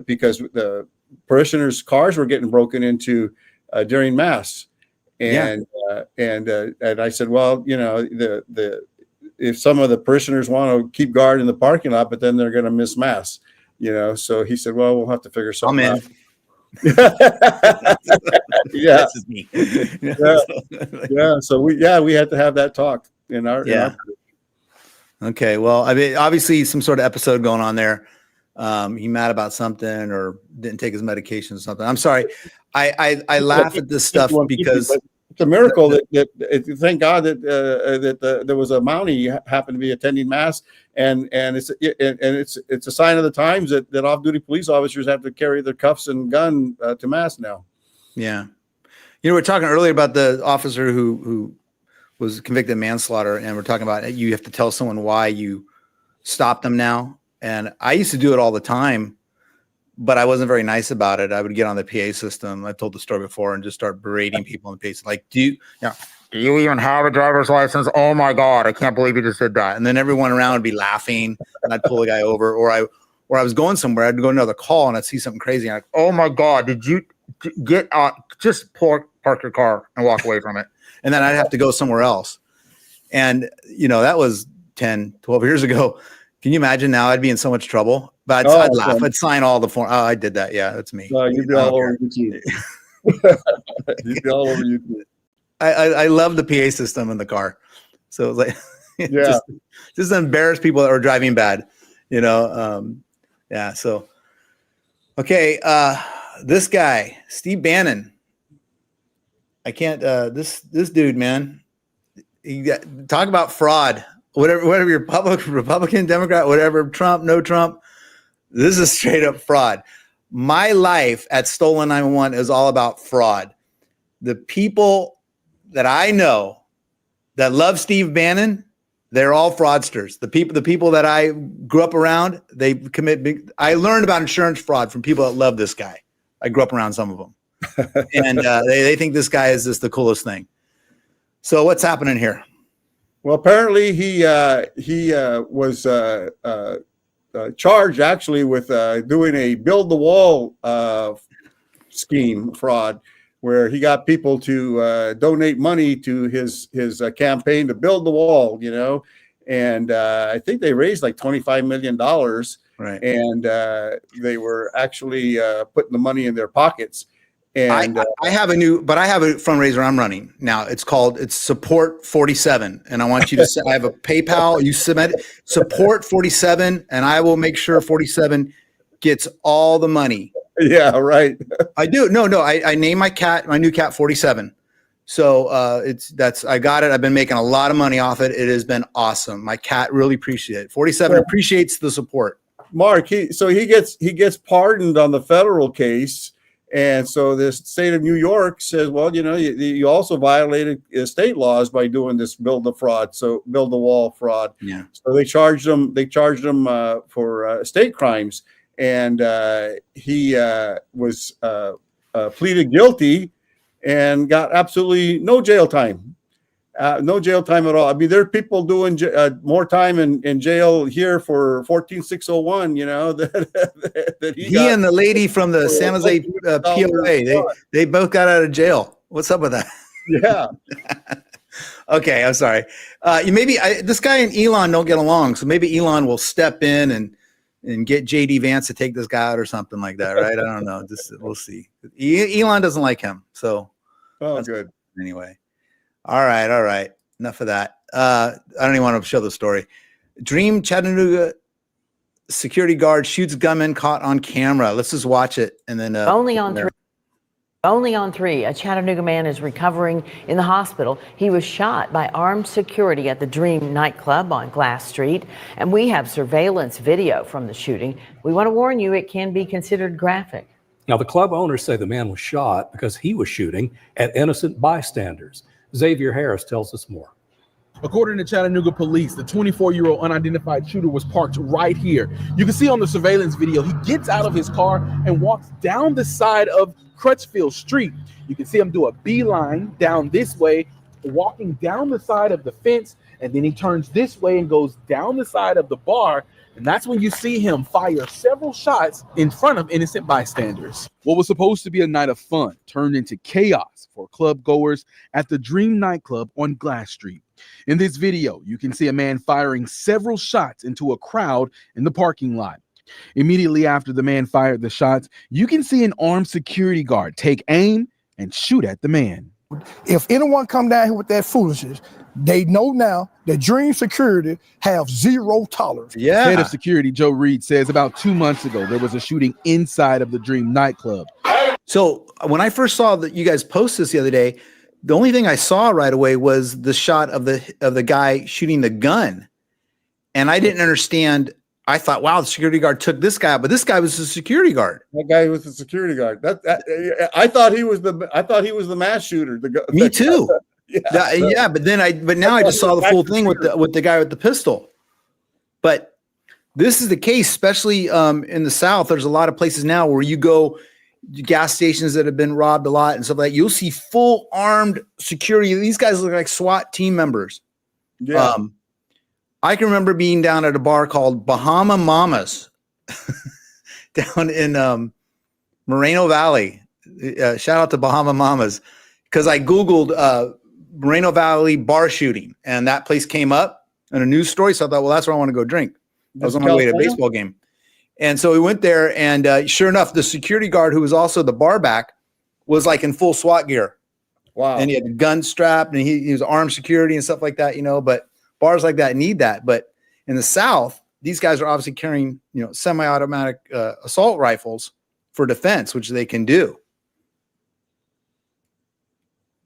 Speaker 2: because the parishioners' cars were getting broken into during mass. And I said, well, if some of the parishioners want to keep guard in the parking lot, but then they're going to miss mass, So he said, well, we'll have to figure something out. Yeah.
Speaker 1: This is me.
Speaker 2: Yeah. So we had to have that talk in our.
Speaker 1: Okay. Well, I mean, obviously some sort of episode going on there. He mad about something or didn't take his medication or something. I'm sorry. I laugh at this stuff because
Speaker 2: it's a miracle that thank God that there was a Mountie happened to be attending mass, and it's a sign of the times that off-duty police officers have to carry their cuffs and gun to mass now.
Speaker 1: Yeah, we were talking earlier about the officer who was convicted of manslaughter, and we're talking about you have to tell someone why you stopped them now. And I used to do it all the time, but I wasn't very nice about it. I would get on the PA system. I've told the story before and just start berating people on the PA system. Like, do you even have a driver's license? Oh my God, I can't believe you just did that. And then everyone around would be laughing, and I'd pull the guy over, or I was going somewhere. I'd go to another call and I'd see something crazy. And I'm like, oh my God, did you get just park your car and walk away from it? And then I'd have to go somewhere else. And that was 10, 12 years ago. Can you imagine now? I'd be in so much trouble, but I'd laugh. I'd sign all the form. Oh, I did that. Yeah, that's me.
Speaker 2: You'd be all over YouTube. You'd be all over YouTube.
Speaker 1: I love the PA system in the car. So it was like, just embarrass people that were driving bad, Yeah. So, okay. This guy, Steve Bannon, I can't. This dude, man. Talk about fraud. Whatever your Republican, Democrat, whatever, Trump, no Trump. This is straight up fraud. My life at Stolen 911 is all about fraud. The people that I know that love Steve Bannon, they're all fraudsters. The people that I grew up around, they commit. I learned about insurance fraud from people that love this guy. I grew up around some of them, and they think this guy is just the coolest thing. So what's happening here?
Speaker 2: Well, apparently he was charged actually with doing a build the wall scheme fraud, where he got people to donate money to his campaign to build the wall, and I think they raised like $25 million,
Speaker 1: right?
Speaker 2: And they were actually putting the money in their pockets. And
Speaker 1: I have a fundraiser I'm running now. It's Support 47, and I want you to. I have a PayPal. You submit Support 47, and I will make sure 47 gets all the money.
Speaker 2: Yeah, right.
Speaker 1: I do. No. I named my new cat 47. So I got it. I've been making a lot of money off it. It has been awesome. My cat really appreciates it. 47 appreciates the support.
Speaker 2: Mark, he gets pardoned on the federal case. And so the state of New York says, well, you also violated state laws by doing this build the wall fraud.
Speaker 1: Yeah.
Speaker 2: So they charged him for state crimes, and he was pleaded guilty and got absolutely no jail time. No jail time at all. I mean, there are people doing more time in jail here for 14601, that he got.
Speaker 1: And the lady from the San Jose POA, they both got out of jail. What's up with that?
Speaker 2: Yeah.
Speaker 1: Okay, I'm sorry. This guy and Elon don't get along, so maybe Elon will step in and get JD Vance to take this guy out or something like that, right? I don't know. We'll see. Elon doesn't like him, so.
Speaker 2: Oh, good.
Speaker 1: Anyway. All right. Enough of that. I don't even want to show the story. Dream Chattanooga security guard shoots gunman caught on camera. Let's just watch it and then.
Speaker 4: Only on three. A Chattanooga man is recovering in the hospital. He was shot by armed security at the Dream Nightclub on Glass Street, and we have surveillance video from the shooting. We want to warn you, it can be considered graphic.
Speaker 5: Now, the club owners say the man was shot because he was shooting at innocent bystanders. Xavier Harris tells us more.
Speaker 7: According to Chattanooga police, the 24-year-old unidentified shooter was parked right here. You can see on the surveillance video, he gets out of his car and walks down the side of Crutchfield Street. You can see him do a beeline down this way, walking down the side of the fence, and then he turns this way and goes down the side of the bar. And that's when you see him fire several shots in front of innocent bystanders. What was supposed to be a night of fun turned into chaos for club goers at the Dream Nightclub on Glass Street. In this video, you can see a man firing several shots into a crowd in the parking lot. Immediately after the man fired the shots, you can see an armed security guard take aim and shoot at the man.
Speaker 24: If anyone come down here with that foolishness, they know now that Dream Security have zero tolerance.
Speaker 1: Yeah.
Speaker 7: Head of security Joe Reed says about 2 months ago, there was a shooting inside of the Dream Nightclub.
Speaker 1: So when I first saw that you guys post this the other day, the only thing I saw right away was the shot of the guy shooting the gun. And I didn't understand. I thought, wow, the security guard took this guy, but this guy was the security guard.
Speaker 2: That guy was the security guard. I thought he was the mass shooter.
Speaker 1: Me too. But now I just saw the full thing with the guy with the pistol. But this is the case, especially in the South. There's a lot of places now where you go, gas stations that have been robbed a lot and stuff like that. You'll see full armed security. These guys look like SWAT team members.
Speaker 2: Yeah.
Speaker 1: I can remember being down at a bar called Bahama Mamas down in Moreno Valley. Shout out to Bahama Mamas, because I Googled Moreno Valley bar shooting, and that place came up in a news story. So I thought, well, that's where I want to go drink. I was on my way to a baseball game. And so we went there, and sure enough, the security guard, who was also the bar back, was like in full SWAT gear.
Speaker 2: Wow.
Speaker 1: And he had a gun strapped, and he was armed security and stuff like that, but bars like that need that. But in the South, these guys are obviously carrying, semi-automatic assault rifles for defense, which they can do.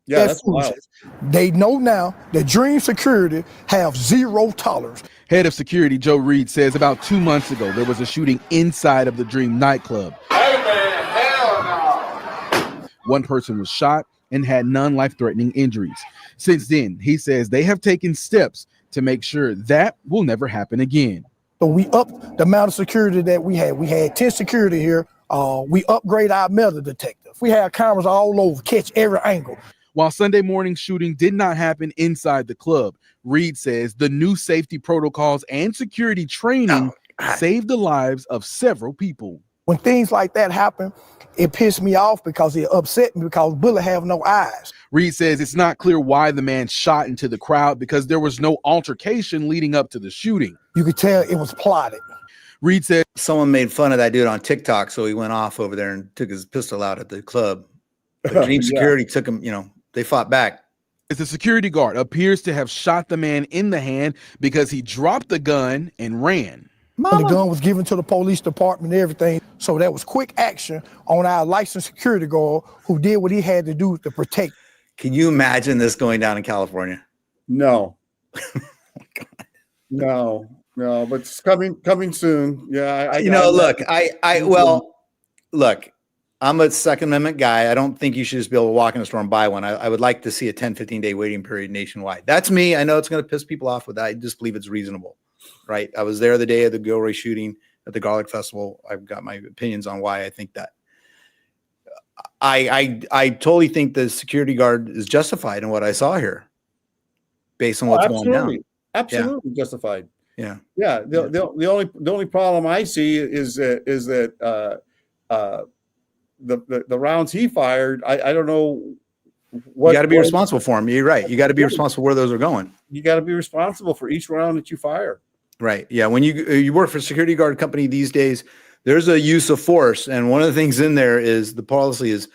Speaker 2: Yeah, that's wild.
Speaker 24: They know now that Dream Security have zero tolerance.
Speaker 7: Head of security Joe Reed says about 2 months ago, there was a shooting inside of the Dream nightclub.
Speaker 3: Hey man, hell no.
Speaker 7: One person was shot and had non-life-threatening injuries. Since then, he says they have taken steps to make sure that will never happen again.
Speaker 24: So we upped the amount of security that we had. We had 10 security here. We upgrade our metal detector. We have cameras all over, catch every angle.
Speaker 7: While Sunday morning shooting did not happen inside the club, Reed says the new safety protocols and security training saved the lives of several people.
Speaker 24: When things like that happen, it pissed me off because it upset me because bullets have no eyes.
Speaker 7: Reed says it's not clear why the man shot into the crowd because there was no altercation leading up to the shooting.
Speaker 24: You could tell it was plotted.
Speaker 7: Reed said
Speaker 1: someone made fun of that dude on TikTok, so he went off over there and took his pistol out at the club. But Dream Security took him, they fought back.
Speaker 7: The security guard appears to have shot the man in the hand because he dropped the gun and ran.
Speaker 24: The gun was given to the police department and everything. So that was quick action on our licensed security guard who did what he had to do to protect.
Speaker 1: Can you imagine this going down in California?
Speaker 2: No. No, but it's coming soon. Yeah.
Speaker 1: Look, I'm a Second Amendment guy. I don't think you should just be able to walk in a store and buy one. I would like to see a 10, 15-day waiting period nationwide. That's me. I know it's going to piss people off with that. I just believe it's reasonable, right? I was there the day of the Gilroy shooting at the Garlic Festival. I've got my opinions on why I think that. I totally think the security guard is justified in what I saw here based on what's going down.
Speaker 2: Absolutely justified.
Speaker 1: Yeah.
Speaker 2: Yeah. The only problem I see is that the rounds he fired, I don't know what
Speaker 1: you got to be responsible for them. You're right. You got to be responsible where those are going.
Speaker 2: You got to be responsible for each round that you fire.
Speaker 1: Right. Yeah. When you work for a security guard company these days, there's a use of force, and one of the things in there is the policy is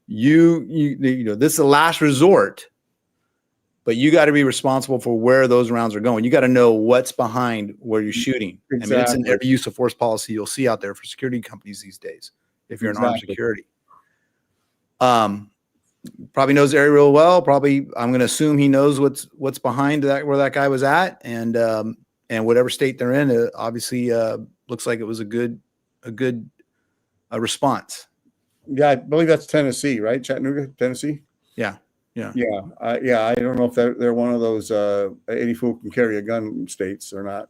Speaker 1: this is the last resort, but you got to be responsible for where those rounds are going. You got to know what's behind where you're shooting.
Speaker 2: Exactly.
Speaker 1: I mean, it's in every use of force policy you'll see out there for security companies these days. If you're in armed security, probably knows the area real well. Probably, I'm going to assume he knows what's behind that, where that guy was at, and whatever state they're in. Obviously, looks like it was a good response.
Speaker 2: Yeah, I believe that's Tennessee, right? Chattanooga, Tennessee.
Speaker 1: Yeah.
Speaker 2: I don't know if they're one of those any fool can carry a gun states or not.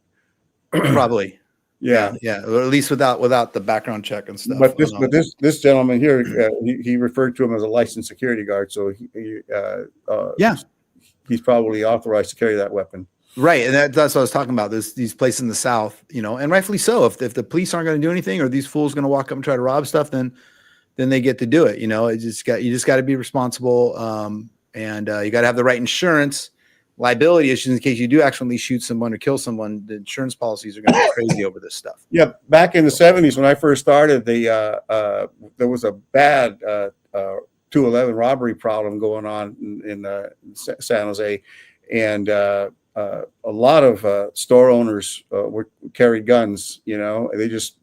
Speaker 1: Probably.
Speaker 2: Yeah,
Speaker 1: or at least without the background check and stuff.
Speaker 2: But this gentleman here, he referred to him as a licensed security guard, so he's probably authorized to carry that weapon.
Speaker 1: Right, and that's what I was talking about. These places in the South, and rightfully so. If the police aren't going to do anything, or these fools going to walk up and try to rob stuff, then they get to do it. You just got to be responsible, and you got to have the right insurance. Liability issues in case you do accidentally shoot someone or kill someone. The insurance policies are going to be crazy over this stuff.
Speaker 2: Yeah, back in the 70s when I first started, there was a bad 211 robbery problem going on in San Jose, and a lot of store owners carried guns. They just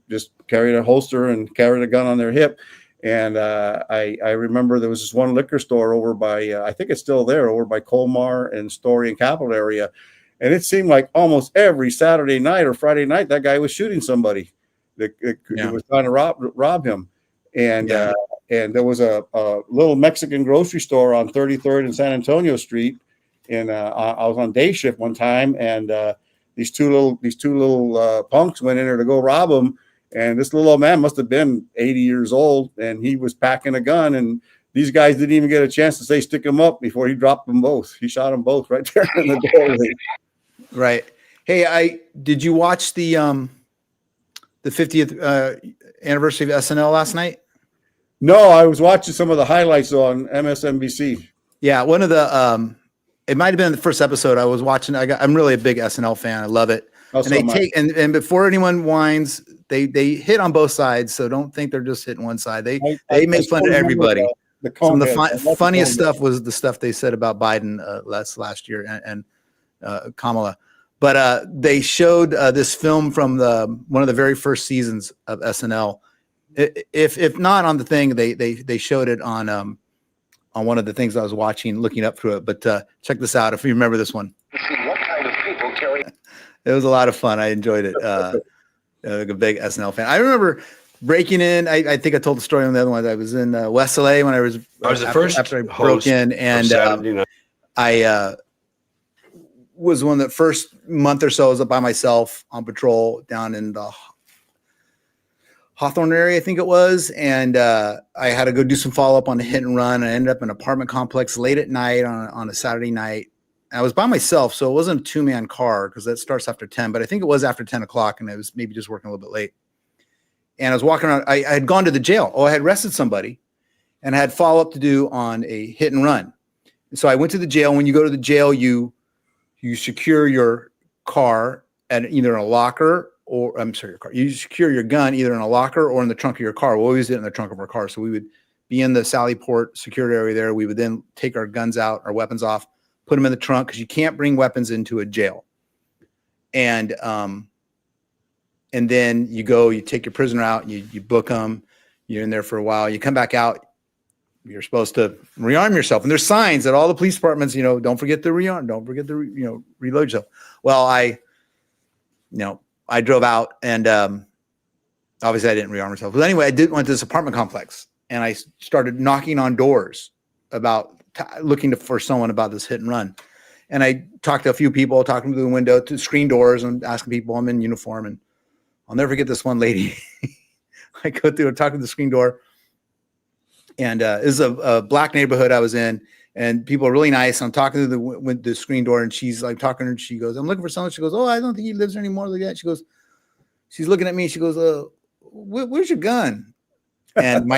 Speaker 2: carried a holster and carried a gun on their hip. And I remember there was this one liquor store over by, I think it's still there, over by Colmar and Story and Capitol area. And it seemed like almost every Saturday night or Friday night, that guy was shooting somebody that was trying to rob him. And there was a little Mexican grocery store on 33rd and San Antonio Street. And I was on day shift one time, and these two little punks went in there to go rob him. And this little old man must have been 80 years old, and he was packing a gun. And these guys didn't even get a chance to say stick him up before he dropped them both. He shot them both right there in the doorway.
Speaker 1: Right. Hey, did you watch the 50th anniversary of SNL last night?
Speaker 2: No, I was watching some of the highlights on MSNBC.
Speaker 1: Yeah, one of the it might have been the first episode I was watching. I'm really a big SNL fan. I love it. And they take and before anyone whines, they hit on both sides. So don't think they're just hitting one side. They make fun of everybody. Some of the funniest stuff was the stuff they said about Biden last year and Kamala. But they showed this film from one of the very first seasons of SNL. If not on the thing, they showed it on one of the things I was watching, looking up through it. But check this out if you remember this one.
Speaker 6: What kind of people carry?
Speaker 1: It was a lot of fun. I enjoyed it. Like a big SNL fan. I remember breaking in. I think I told the story on the other one. I was in West LA when I was after I broke in, and I was one of the first month or so I was up by myself on patrol down in the Hawthorne area, I think it was. And I had to go do some follow up on a hit and run. I ended up in an apartment complex late at night on a Saturday night. I was by myself, so it wasn't a 2-man car because that starts after 10, but I think it was after 10 o'clock and I was maybe just working a little bit late. And I was walking around. I had gone to the jail. I had arrested somebody and I had follow up to do on a hit and run. And so I went to the jail. When you go to the jail, you secure your car at either in a locker or your car. You secure your gun either in a locker or in the trunk of your car. We always did it in the trunk of our car. So we would be in the Sallyport security area there. We would then take our guns out, our weapons off, put them in the trunk because you can't bring weapons into a jail. And then you take your prisoner out, you book them, you're in there for a while, you come back out, you're supposed to rearm yourself. And there's signs at all the police departments, don't forget to rearm, don't forget to, reload yourself. Well, I drove out and obviously I didn't rearm myself. But anyway, I went to this apartment complex and I started knocking on doors looking for someone about this hit and run. And I talked to a few people, talking to the window, to screen doors and asking people. I'm in uniform. And I'll never forget this one lady. I go through and talk to the screen door. And this is a black neighborhood I was in. And people are really nice. I'm talking to the screen door and she's like talking to her. And she goes, I'm looking for someone. She goes, oh, I don't think he lives there anymore. Like that. She's looking at me. She goes, where's your gun? And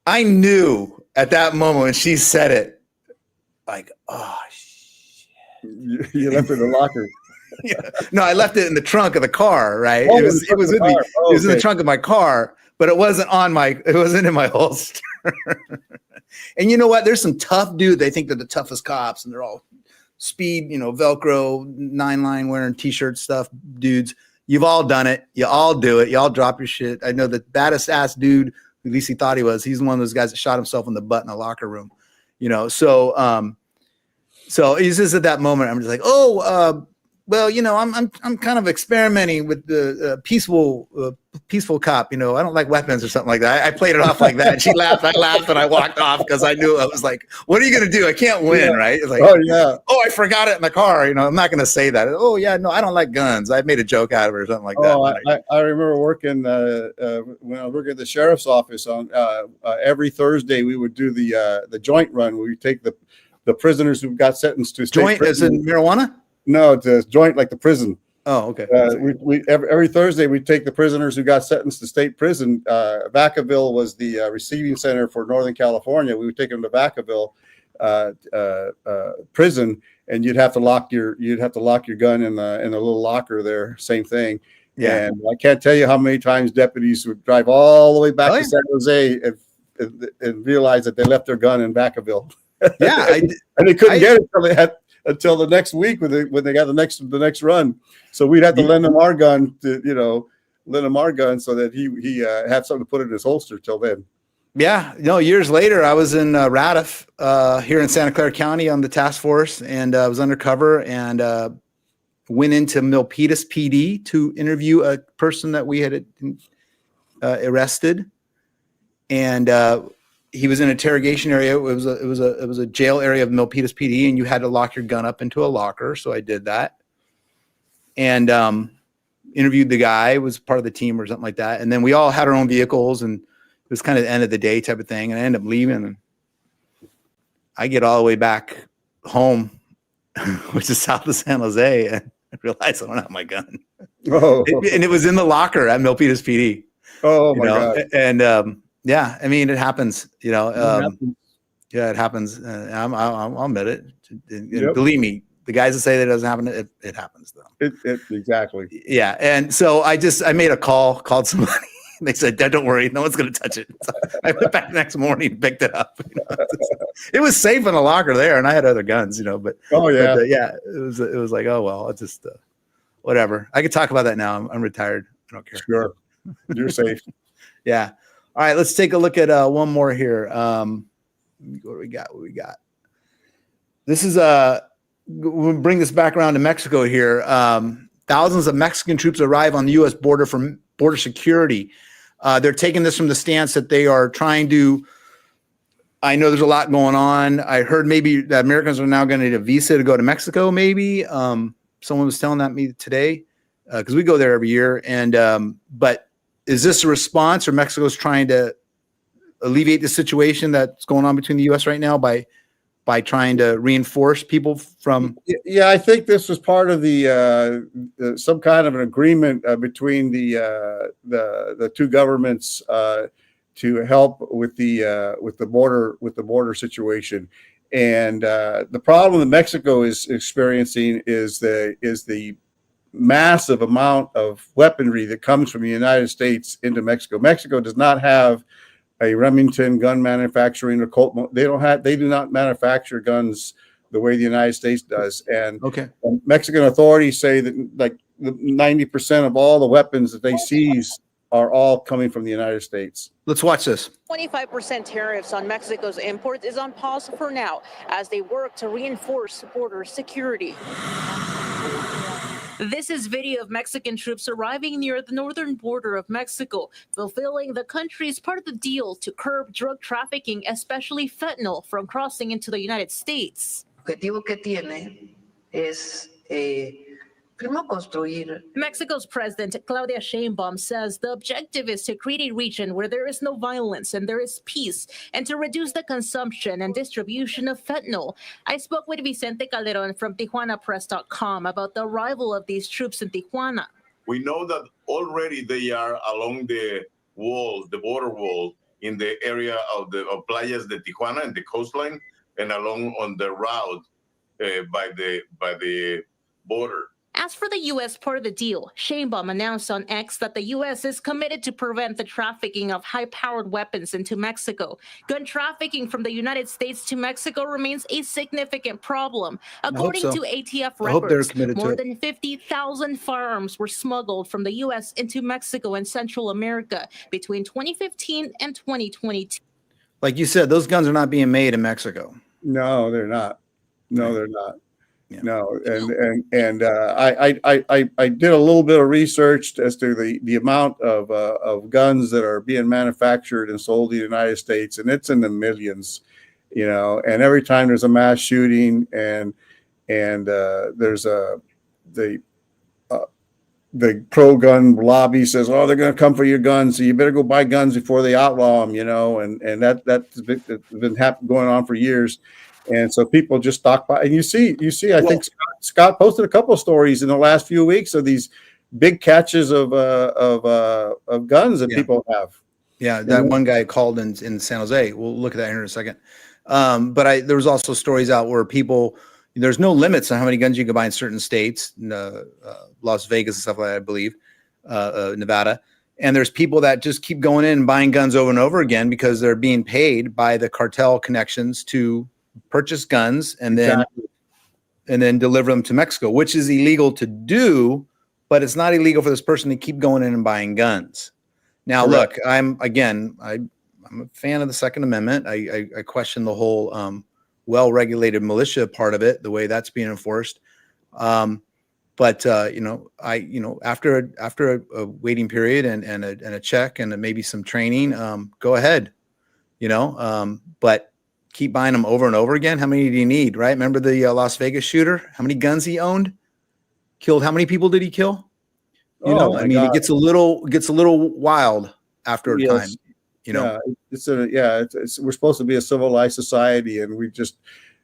Speaker 1: I knew at that moment when she said it, like, oh, shit.
Speaker 2: You left it in the locker.
Speaker 1: Yeah. No, I left it in the trunk of the car, right?
Speaker 2: Oh,
Speaker 1: it was with me.
Speaker 2: Oh,
Speaker 1: it was in the trunk of my car, but it wasn't in my holster. And you know what? There's some tough dude. They think they're the toughest cops and they're all speed, Velcro, 9-line wearing t-shirt stuff dudes. You've all done it. You all do it. You all drop your shit. I know the baddest ass dude, at least he thought he was. He's one of those guys that shot himself in the butt in a locker room, So he's just at that moment. I'm just like, well, I'm kind of experimenting with the peaceful cop. I don't like weapons or something like that. I played it off like that. And she laughed. I laughed, and I walked off because I knew. I was like, "What are you gonna do? I can't win, right?" It's like,
Speaker 2: oh yeah.
Speaker 1: Oh, I forgot it in the car. I'm not gonna say that. Oh yeah, no, I don't like guns. I made a joke out of it or something like that.
Speaker 2: I remember working when I was working at the sheriff's office on every Thursday we would do the joint run. We would take the prisoners who got sentenced to state
Speaker 1: joint
Speaker 2: prison.
Speaker 1: As in marijuana.
Speaker 2: No, it's a joint like the prison.
Speaker 1: Oh, okay.
Speaker 2: We every Thursday we take the prisoners who got sentenced to state prison. Vacaville was the receiving center for Northern California. We would take them to Vacaville prison, and you'd have to lock your gun in the little locker there. Same thing. Yeah. And I can't tell you how many times deputies would drive all the way back to San Jose and realize that they left their gun in Vacaville.
Speaker 1: Yeah,
Speaker 2: and they couldn't get it until the next week when they got the next run. So we'd have to lend him our gun so that he had something to put in his holster till then.
Speaker 1: Yeah, no, years later, I was in Radiff here in Santa Clara County on the task force, and I was undercover and went into Milpitas PD to interview a person that we had arrested. And he was in an interrogation area. It was a jail area of Milpitas PD, and you had to lock your gun up into a locker. So I did that, and interviewed the guy. Was part of the team or something like that. And then we all had our own vehicles, and it was kind of the end of the day type of thing. And I ended up leaving, and I get all the way back home, which is south of San Jose, and I realized I don't have my gun.
Speaker 2: Oh.
Speaker 1: And it was in the locker at Milpitas PD.
Speaker 2: Oh my God.
Speaker 1: And yeah, I mean, it happens, yeah, it happens. I'll admit it.
Speaker 2: Yep.
Speaker 1: Believe me, the guys that say that it doesn't happen, it happens though.
Speaker 2: Exactly.
Speaker 1: Yeah. And so I made a call, called somebody. They said, don't worry, no one's going to touch it. So I went back the next morning and picked it up. It was safe in a locker there, and I had other guns, but
Speaker 2: oh yeah.
Speaker 1: But, yeah, it was like, oh, well, it's just whatever. I could talk about that now. I'm retired. I don't care.
Speaker 2: Sure. You're safe.
Speaker 1: Yeah. All right, let's take a look at one more here. What do we got? What we got? This is we'll bring this back around to Mexico here. Thousands of Mexican troops arrive on the U.S. border for border security. They're taking this from the stance that they are trying to. I know there's a lot going on. I heard maybe that Americans are now going to need a visa to go to Mexico. Maybe someone was telling that me today because we go there every year. And but is this a response, or Mexico's trying to alleviate the situation that's going on between the U.S. right now by trying to reinforce people from?
Speaker 2: Yeah, I think this was part of the some kind of an agreement between the two governments to help with the border situation. And the problem that Mexico is experiencing is the massive amount of weaponry that comes from the United States into Mexico. Mexico does not have a Remington gun manufacturing or Colt. They do not manufacture guns the way the United States does. And Mexican authorities say that like 90% of all the weapons that they seize are all coming from the United States.
Speaker 1: Let's watch this.
Speaker 8: 25% tariffs on Mexico's imports is on pause for now as they work to reinforce border security. This is video of Mexican troops arriving near the northern border of Mexico, fulfilling the country's part of the deal to curb drug trafficking, especially fentanyl, from crossing into the United States.
Speaker 9: Objetivo que tiene es primero construir.
Speaker 8: Mexico's President Claudia Sheinbaum says the objective is to create a region where there is no violence and there is peace, and to reduce the consumption and distribution of fentanyl. I spoke with Vicente Calderon from TijuanaPress.com about the arrival of these troops in Tijuana.
Speaker 10: We know that already they are along the wall, the border wall, in the area of Playas de Tijuana and the coastline, and along on the route by the border.
Speaker 8: As for the U.S. part of the deal, Sheinbaum announced on X that the U.S. is committed to prevent the trafficking of high-powered weapons into Mexico. Gun trafficking from the United States to Mexico remains a significant problem. According to ATF records, more than 50,000 firearms were smuggled from the U.S. into Mexico and Central America between 2015 and 2022.
Speaker 1: Like you said, those guns are not being made in Mexico.
Speaker 2: No, they're not. No, they're not. Yeah. No, and I did a little bit of research as to the amount of guns that are being manufactured and sold in the United States, and it's in the millions, you know. And every time there's a mass shooting and there's the pro-gun lobby says, oh, they're going to come for your guns, so you better go buy guns before they outlaw them, you know. And that's been going on for years. And so people just stockpile, and you see. I think Scott posted a couple of stories in the last few weeks of these big catches of guns that people have.
Speaker 1: Yeah, that one guy called in San Jose. We'll look at that here in a second. But there was also stories out where people. There's no limits on how many guns you can buy in certain states, Las Vegas and stuff like that, I believe, Nevada. And there's people that just keep going in and buying guns over and over again because they're being paid by the cartel connections to purchase guns and then deliver them to Mexico, which is illegal to do, but it's not illegal for this person to keep going in and buying guns. Now, look, I'm a fan of the Second Amendment. I question the whole well-regulated militia part of it, the way that's being enforced. But after a waiting period and a check and maybe some training, go ahead, but keep buying them over and over again. How many do you need, right? Remember the Las Vegas shooter? How many guns he owned? Killed how many people did he kill? It gets a little wild after a time.
Speaker 2: We're supposed to be a civilized society, and we just,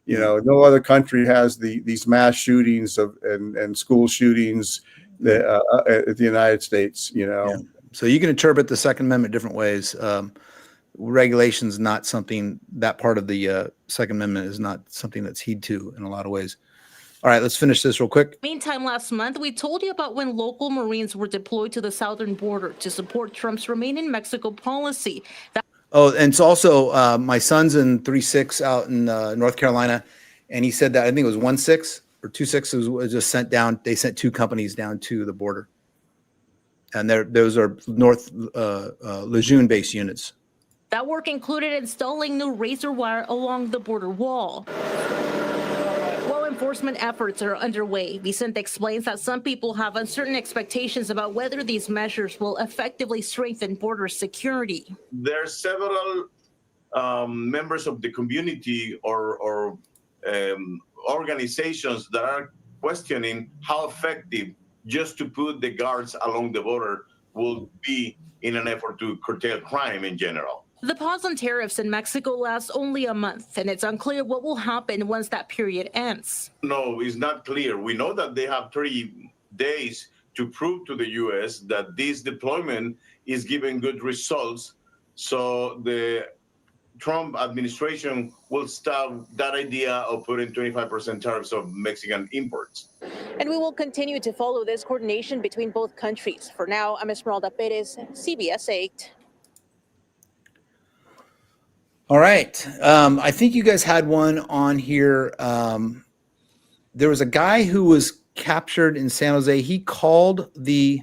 Speaker 2: no other country has these mass shootings and school shootings at the United States.
Speaker 1: So you can interpret the Second Amendment different ways. Regulation's not something, that part of the Second Amendment is not something that's heed to in a lot of ways. All right, let's finish this real quick.
Speaker 8: Meantime, last month, we told you about when local Marines were deployed to the southern border to support Trump's Remain in Mexico policy.
Speaker 1: And it's also my son's in 3-6 out in North Carolina, and he said that I think it was 1-6 or 2-6 was just sent down. They sent 2 companies down to the border, and those are North Lejeune-based units.
Speaker 8: That work included installing new razor wire along the border wall. While enforcement efforts are underway, Vicente explains that some people have uncertain expectations about whether these measures will effectively strengthen border security.
Speaker 10: There are several members of the community or organizations that are questioning how effective just to put the guards along the border will be in an effort to curtail crime in general.
Speaker 8: The pause on tariffs in Mexico lasts only a month, and it's unclear what will happen once that period ends.
Speaker 10: No, it's not clear. We know that they have 30 days to prove to the U.S. that this deployment is giving good results. So the Trump administration will stop that idea of putting 25% tariffs of Mexican imports.
Speaker 11: And we will continue to follow this coordination between both countries. For now, I'm Esmeralda Perez, CBS 8.
Speaker 1: All right. I think you guys had one on here. There was a guy who was captured in San Jose. He called the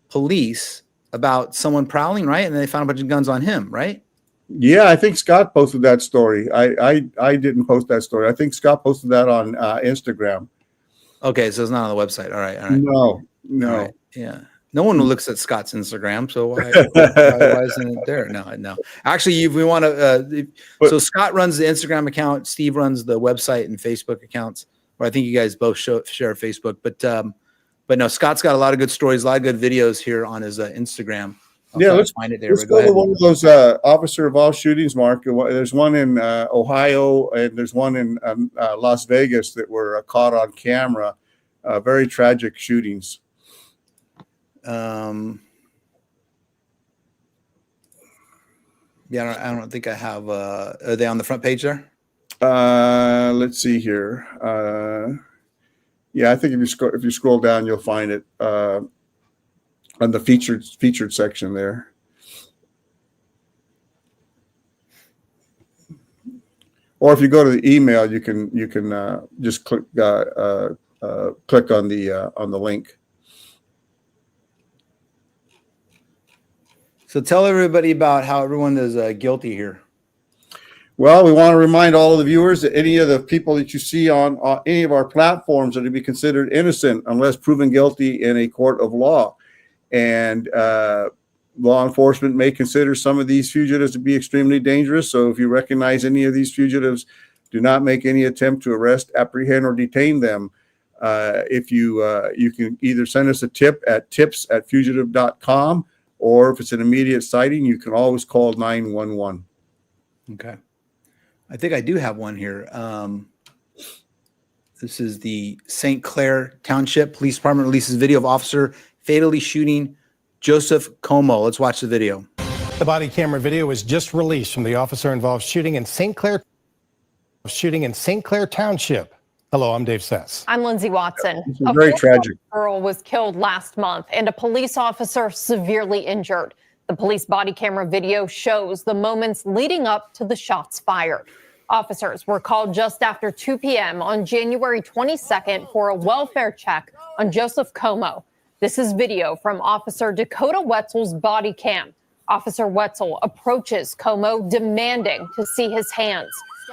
Speaker 1: police about someone prowling, right? And they found a bunch of guns on him, right?
Speaker 2: Yeah, I think Scott posted that story. I didn't post that story. I think Scott posted that on Instagram.
Speaker 1: Okay, so it's not on the website. All right. All right.
Speaker 2: No.
Speaker 1: All right, yeah. No one looks at Scott's Instagram, so why isn't it there? No. Actually, if we want to, so Scott runs the Instagram account, Steve runs the website and Facebook accounts. Or I think you guys both share Facebook, but no, Scott's got a lot of good stories, a lot of good videos here on his Instagram.
Speaker 2: Let's
Speaker 1: find it there.
Speaker 2: Let's go to one of those officer-involved shootings, Mark. There's one in Ohio, and there's one in Las Vegas that were caught on camera. Very tragic shootings.
Speaker 1: Yeah, I don't think I have. Are they on the front page there?
Speaker 2: Let's see here. Yeah, I think if you scroll down, you'll find it on the featured section there. Or if you go to the email, you can just click on the link.
Speaker 1: So tell everybody about how everyone is guilty here.
Speaker 2: Well, we want to remind all of the viewers that any of the people that you see on any of our platforms are to be considered innocent unless proven guilty in a court of law. And law enforcement may consider some of these fugitives to be extremely dangerous. So if you recognize any of these fugitives, do not make any attempt to arrest, apprehend, or detain them. If you can either send us a tip at tips@fugitive.com, or if it's an immediate sighting, you can always call 911.
Speaker 1: Okay. I think I do have one here. This is the St. Clair Township Police Department releases video of officer fatally shooting Joseph Como. Let's watch the video.
Speaker 12: The body camera video was just released from the officer-involved shooting in St. Clair Township. Hello, I'm Dave Sess.
Speaker 13: I'm Lindsay Watson.
Speaker 2: This is very tragic.
Speaker 13: Girl was killed last month and a police officer severely injured. The police body camera video shows the moments leading up to the shots fired. Officers were called just after 2 p.m. on January 22nd for a welfare check on Joseph Como. This is video from Officer Dakota Wetzel's body cam. Officer Wetzel approaches Como demanding to see his hands.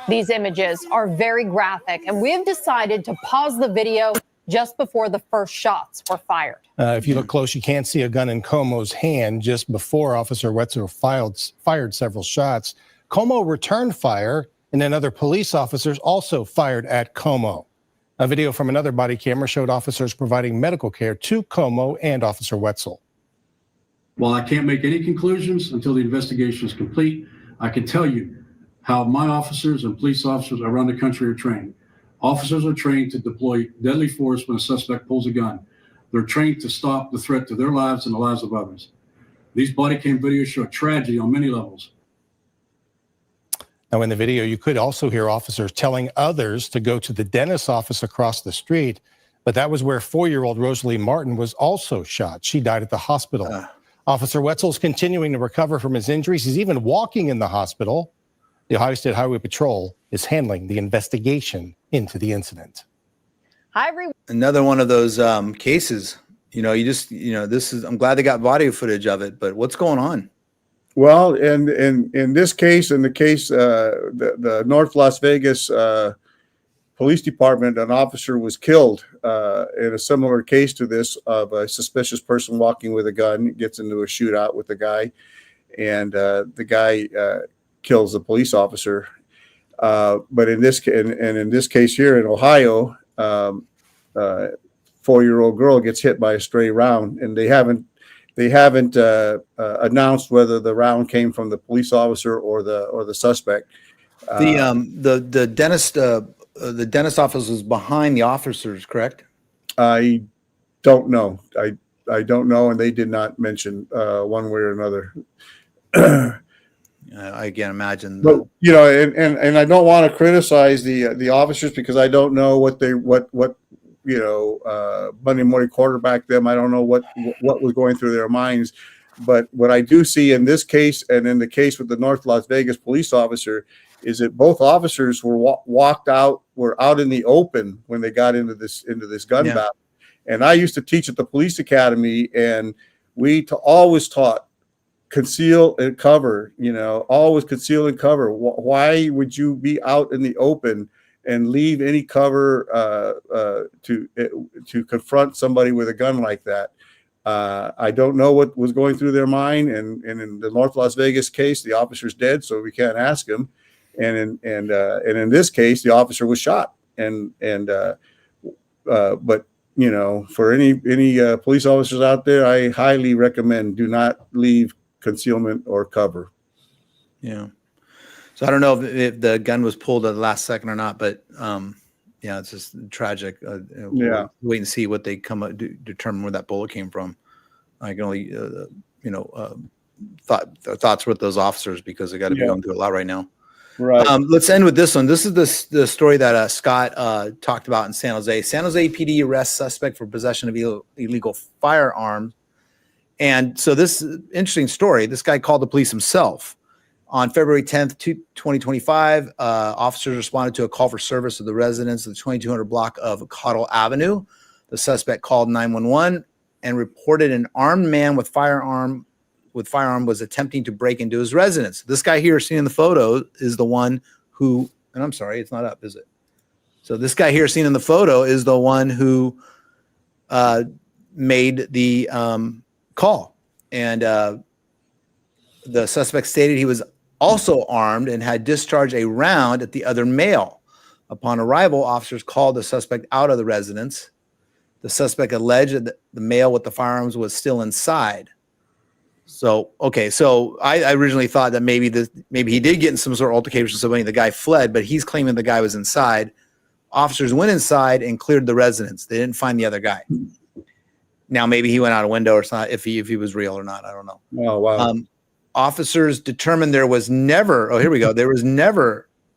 Speaker 13: These images are very graphic, and we have decided to pause the video just before the first shots were fired.
Speaker 12: If you look close, you can't see a gun in Como's hand just before Officer Wetzel fired several shots. Como returned fire, and then other police officers also fired at Como. A video from another body camera showed officers providing medical care to Como and Officer Wetzel.
Speaker 14: While I can't make any conclusions until the investigation is complete, I can tell you how my officers and police officers around the country are trained. Officers are trained to deploy deadly force when a suspect pulls a gun. They're trained to stop the threat to their lives and the lives of others. These body cam videos show tragedy on many levels.
Speaker 12: Now, in the video, you could also hear officers telling others to go to the dentist's office across the street, but that was where 4-year-old Rosalie Martin was also shot. She died at the hospital. Officer Wetzel's continuing to recover from his injuries. He's even walking in the hospital. The Ohio State Highway Patrol is handling the investigation into the incident.
Speaker 13: Hi, everyone.
Speaker 1: Another one of those cases. I'm glad they got video footage of it, but what's going on?
Speaker 2: Well, in this case, in the case, the North Las Vegas Police Department, an officer was killed in a similar case to this of a suspicious person walking with a gun, gets into a shootout with the guy, and the guy kills the police officer. But in this case here in Ohio, 4-year-old girl gets hit by a stray round, and they haven't announced whether the round came from the police officer or the suspect.
Speaker 1: The dentist office was behind the officers, correct?
Speaker 2: I don't know. I don't know, and they did not mention one way or another.
Speaker 1: I can't imagine.
Speaker 2: But and I don't want to criticize the officers because I don't know what Monday morning quarterback them. I don't know what was going through their minds. But what I do see in this case and in the case with the North Las Vegas police officer is that both officers were were out in the open when they got into this gun battle. And I used to teach at the police academy, and we always taught conceal and cover. Always conceal and cover. Why would you be out in the open and leave any cover to confront somebody with a gun like that? I don't know what was going through their mind. And in the North Las Vegas case, the officer's dead, so we can't ask him. And in this case, the officer was shot. But for any police officers out there, I highly recommend do not leave concealment or cover.
Speaker 1: Yeah. So I don't know if the gun was pulled at the last second or not, but it's just tragic. We'll wait and see what they come up determine where that bullet came from. I can only thoughts with those officers because they got to be going through a lot right now.
Speaker 2: Right.
Speaker 1: Let's end with this one. This is the story that Scott talked about in San Jose. San Jose PD arrests suspect for possession of illegal firearms. And so this interesting story. This guy called the police himself. On February 10th, 2025, officers responded to a call for service of the residents of the 2200 block of Cottle Avenue. The suspect called 911 and reported an armed man with firearm was attempting to break into his residence. This guy here seen in the photo is the one who, and I'm sorry, it's not up, is it? So this guy here seen in the photo is the one who made the call. And the suspect stated he was also armed and had discharged a round at the other male. Upon arrival, officers called the suspect out of the residence. The suspect alleged that the male with the firearms was still inside. So, okay, so I originally thought that maybe he did get in some sort of altercation with somebody. The guy fled, but he's claiming the guy was inside. Officers went inside and cleared the residence. They didn't find the other guy. Now, maybe he went out a window or something, if he was real or not. I don't know.
Speaker 2: Oh, wow.
Speaker 1: Officers determined there was never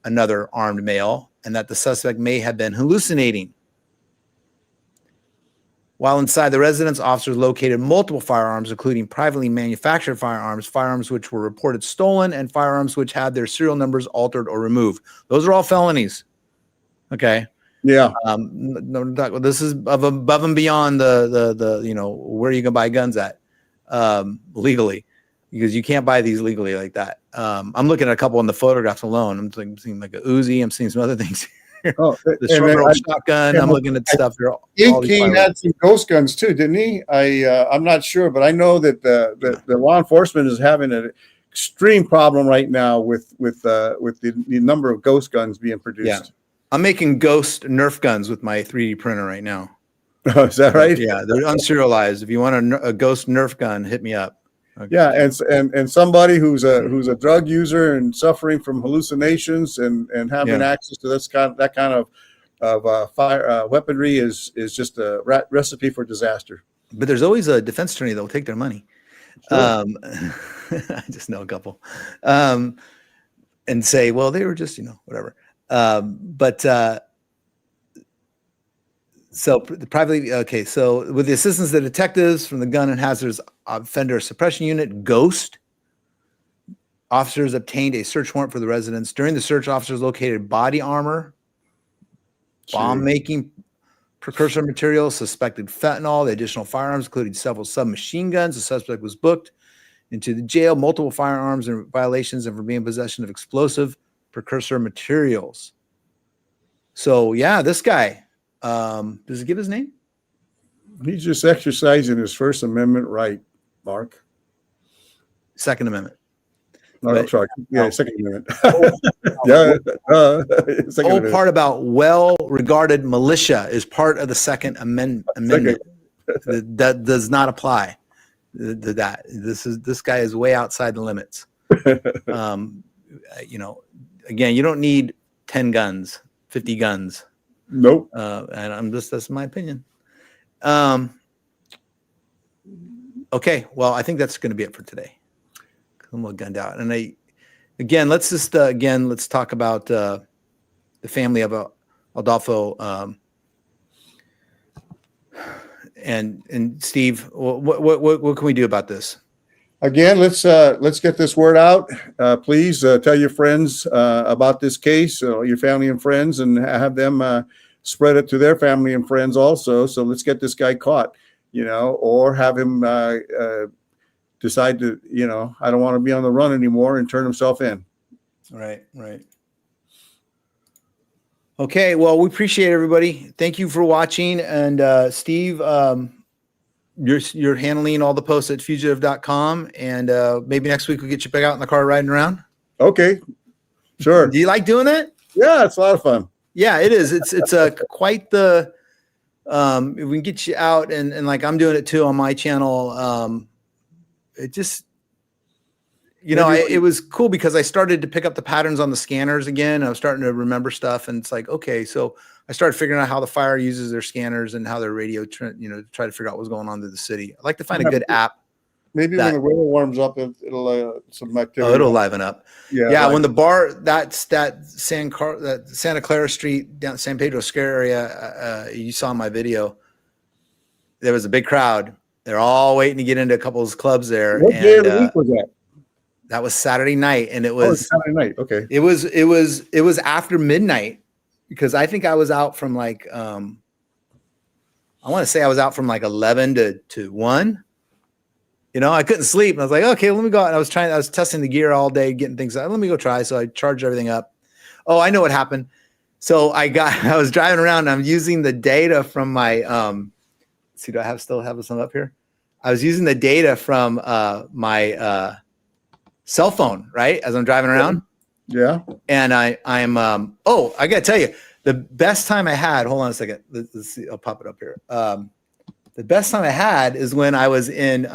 Speaker 1: another armed male and that the suspect may have been hallucinating. While inside the residence, officers located multiple firearms, including privately manufactured firearms which were reported stolen, and firearms which had their serial numbers altered or removed. Those are all felonies. Okay.
Speaker 2: Yeah.
Speaker 1: This is above and beyond the where you can buy guns at legally, because you can't buy these legally like that. I'm looking at a couple in the photographs alone. I'm seeing like a Uzi. I'm seeing some other things. The short-barrel shotgun. I'm looking at stuff here.
Speaker 2: King had some ghost guns too, didn't he? I'm not sure, but I know that the law enforcement is having an extreme problem right now with the number of ghost guns being produced.
Speaker 1: Yeah. I'm making ghost Nerf guns with my 3D printer right now.
Speaker 2: Oh, is that right?
Speaker 1: Yeah, they're unserialized. If you want a ghost Nerf gun, hit me up. Okay.
Speaker 2: Yeah, and somebody who's a drug user and suffering from hallucinations and having access to that kind of fire weaponry is just a recipe for disaster.
Speaker 1: But there's always a defense attorney that will take their money. Sure. I just know a couple, and say, well, they were just whatever. So privately, okay. So with the assistance of the detectives from the Gun and Hazards Offender Suppression Unit, GHOST, officers obtained a search warrant for the residence. During the search, officers located body armor, bomb-making precursor materials, suspected fentanyl, the additional firearms, including several submachine guns. The suspect was booked into the jail, multiple firearms and violations, and for being in possession of explosive precursor materials. So yeah, this guy, does it give his name?
Speaker 2: He's just exercising his First Amendment right, Mark.
Speaker 1: Second Amendment.
Speaker 2: No, I'm sorry. Yeah, Second Amendment. Second
Speaker 1: Whole
Speaker 2: Amendment.
Speaker 1: part about well-regarded militia is part of the Second Amendment. That does not apply to that. This guy is way outside the limits. You know, again, you don't need 10 guns, 50 guns.
Speaker 2: Nope.
Speaker 1: And that's my opinion. Okay, well, I think that's going to be it for today. I'm a little gunned out. And let's talk about the family of Adolfo and Steve. What can we do about this?
Speaker 2: Again, let's get this word out. Please tell your friends about this case, your family and friends, and have them spread it to their family and friends also. So let's get this guy caught, or have him decide to, I don't want to be on the run anymore and turn himself in.
Speaker 1: Right. Okay. Well, we appreciate everybody. Thank you for watching. And Steve, you're handling all the posts at fugitive.com, and maybe next week we'll get you back out in the car riding around.
Speaker 2: Okay. Sure.
Speaker 1: Do you like doing it?
Speaker 2: Yeah, it's a lot of fun.
Speaker 1: Yeah, it is. It's quite the if we can get you out and like I'm doing it too on my channel. It just, it was cool because I started to pick up the patterns on the scanners again. I was starting to remember stuff, and it's like, okay, so I started figuring out how the fire uses their scanners and how their radio, try to figure out what's going on through the city. I'd like to find a good app.
Speaker 2: Maybe when the weather warms up, it'll some activity.
Speaker 1: Oh, it'll liven up.
Speaker 2: Yeah.
Speaker 1: When the bar, that Santa Clara Street down San Pedro Square area, you saw in my video, there was a big crowd. They're all waiting to get into a couple of clubs there.
Speaker 2: What day of the week was that?
Speaker 1: That was Saturday night, and it was
Speaker 2: Saturday night. Okay.
Speaker 1: It was after midnight, because I think I was out from like I want to say I was out from like 11 to 1. I couldn't sleep, and I was like, okay, let me go out. And I was testing the gear all day, getting things out. Let me go try. So I charged everything up. Oh, I know what happened. So I was driving around, and I'm using the data from my see, do I still have some up here? I was using the data from my cell phone, right, as I'm driving around.
Speaker 2: Yeah.
Speaker 1: And I'm I gotta tell you, the best time I had, hold on a second. Let's see, I'll pop it up here. The best time I had is when I was in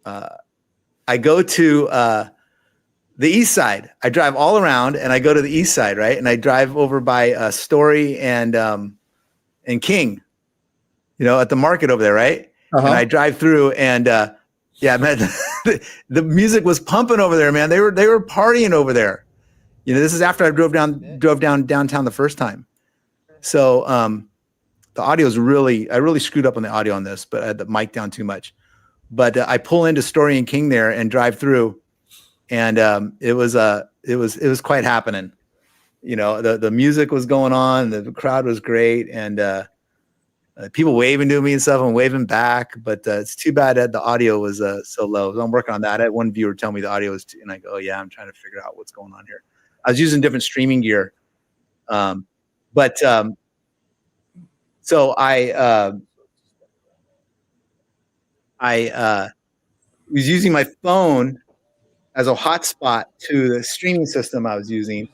Speaker 1: I go to the east side. I drive all around and I go to the east side, right? And I drive over by Story and King, at the market over there, right? And I drive through, and man, the music was pumping over there, man. They were partying over there. This is after I drove down downtown the first time. So the audio is I really screwed up on the audio on this, but I had the mic down too much. But I pull into Story and King there and drive through, and it was quite happening. The music was going on, the crowd was great, and people waving to me and stuff. I'm waving back, but it's too bad that the audio was so low. So I'm working on that. I had one viewer tell me the audio was and I go, oh yeah, I'm trying to figure out what's going on here. I was using different streaming gear, so I was using my phone as a hotspot to the streaming system I was using.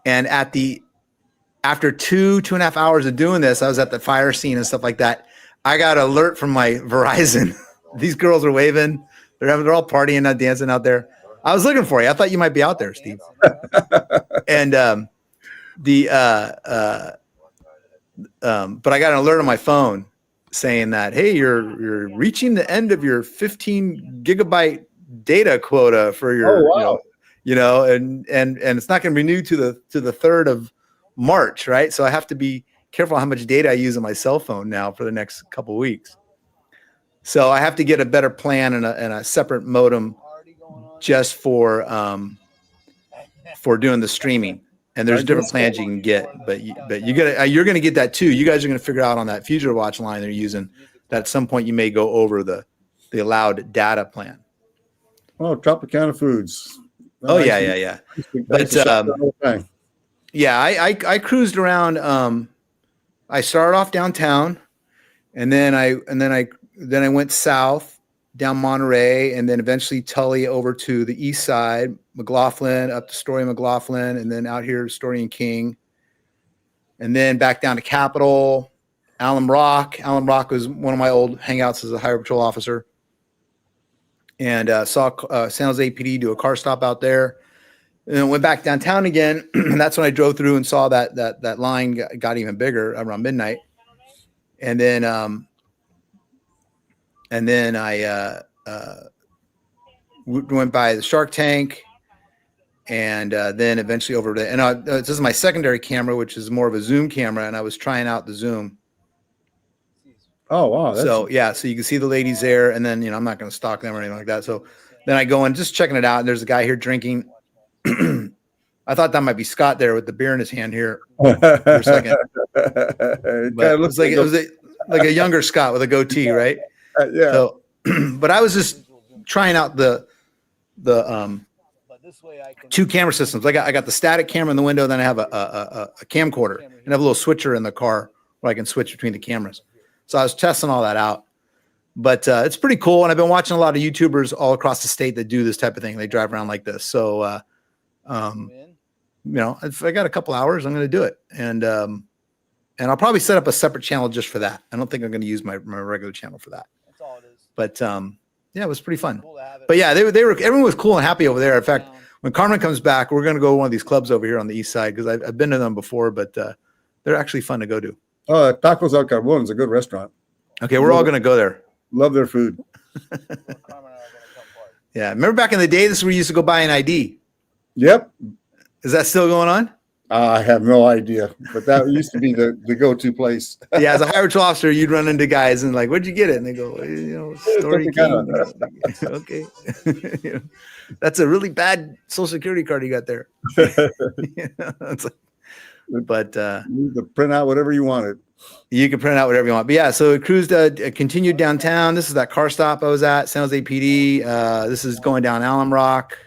Speaker 1: And after 2.5 hours of doing this, I was at the fire scene and stuff like that. I got an alert from my Verizon. These girls are waving. They're all partying, not dancing out there. I was looking for you. I thought you might be out there, Steve. And but I got an alert on my phone saying that, hey, you're reaching the end of your 15 gigabyte data quota for your, and it's not going to renew to the 3rd of March, right? So I have to be careful how much data I use on my cell phone now for the next couple of weeks. So I have to get a better plan and a separate modem just for doing the streaming. And there's different plans you can get, but you're going to get that too. You guys are going to figure out on that Fugitive Watch line they're using that at some point you may go over the the allowed data plan.
Speaker 2: Oh, Tropicana Foods.
Speaker 1: Oh, yeah. But yeah, I cruised around. I started off downtown, and then I went south down Monterey, and then eventually Tully over to the east side, McLaughlin up to Story McLaughlin, and then out here Story and King, and then back down to Capitol, Alum Rock. Alum Rock was one of my old hangouts as a highway patrol officer, and saw San Jose PD do a car stop out there. And then went back downtown again. And that's when I drove through and saw that line got even bigger around midnight. And then I went by the Shark Tank, and then eventually over to. And this is my secondary camera, which is more of a zoom camera, and I was trying out the zoom.
Speaker 2: Oh wow!
Speaker 1: So yeah, so you can see the ladies there, and then I'm not going to stalk them or anything like that. So then I go and just checking it out, and there's a guy here drinking. I thought that might be Scott there with the beer in his hand here for a second. But it was like a younger Scott with a goatee, right?
Speaker 2: Yeah.
Speaker 1: So, but I was just trying out the two camera systems. I got the static camera in the window, then I have a camcorder, and I have a little switcher in the car where I can switch between the cameras. So I was testing all that out. But it's pretty cool, and I've been watching a lot of YouTubers all across the state that do this type of thing. They drive around like this. So, if I got a couple hours, I'm going to do it, and I'll probably set up a separate channel just for that. I don't think I'm going to use my regular channel for that. That's all it is. But yeah, it was pretty fun. But yeah, everyone was cool and happy over there. In fact, when Carmen comes back, we're going to go to one of these clubs over here on the east side because I've been to them before, but they're actually fun to go to.
Speaker 2: Tacos El Carbon is a good restaurant.
Speaker 1: Okay, we're all going to go there.
Speaker 2: Love their food.
Speaker 1: Yeah, remember back in the day, this is where you used to go buy an ID.
Speaker 2: Yep.
Speaker 1: Is that still going on?
Speaker 2: I have no idea, but that used to be the go-to place.
Speaker 1: Yeah, as a highway patrol officer, you'd run into guys and like, "Where'd you get it?" And they go, Story King. Okay, that's a really bad Social Security card you got there. It's like, but
Speaker 2: you can print out whatever you wanted.
Speaker 1: You can print out whatever you want. But yeah, so it cruised, continued downtown. This is that car stop I was at, San Jose PD. This is going down Alum Rock.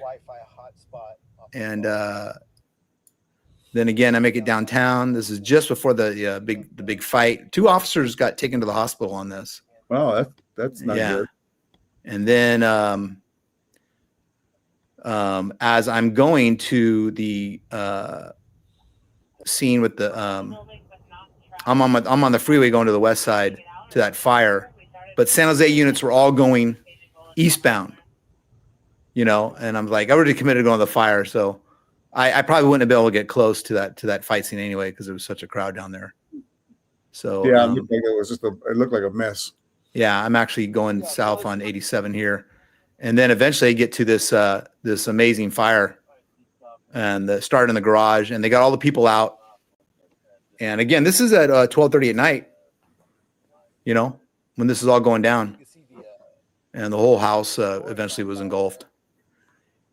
Speaker 1: And then again, I make it downtown. This is just before the big fight. 2 officers got taken to the hospital on this.
Speaker 2: Wow, that's not good.
Speaker 1: And then as I'm going to the scene with the I'm on the freeway going to the west side to that fire, but San Jose units were all going eastbound, and I'm like, I already committed to going to the fire, so I probably wouldn't have been able to get close to that fight scene anyway because there was such a crowd down there. So
Speaker 2: yeah, it looked like a mess.
Speaker 1: Yeah, I'm actually going south on 87 here, and then eventually I get to this amazing fire, and start in the garage, and they got all the people out. And again, this is at 12:30 at night, when this is all going down, and the whole house eventually was engulfed.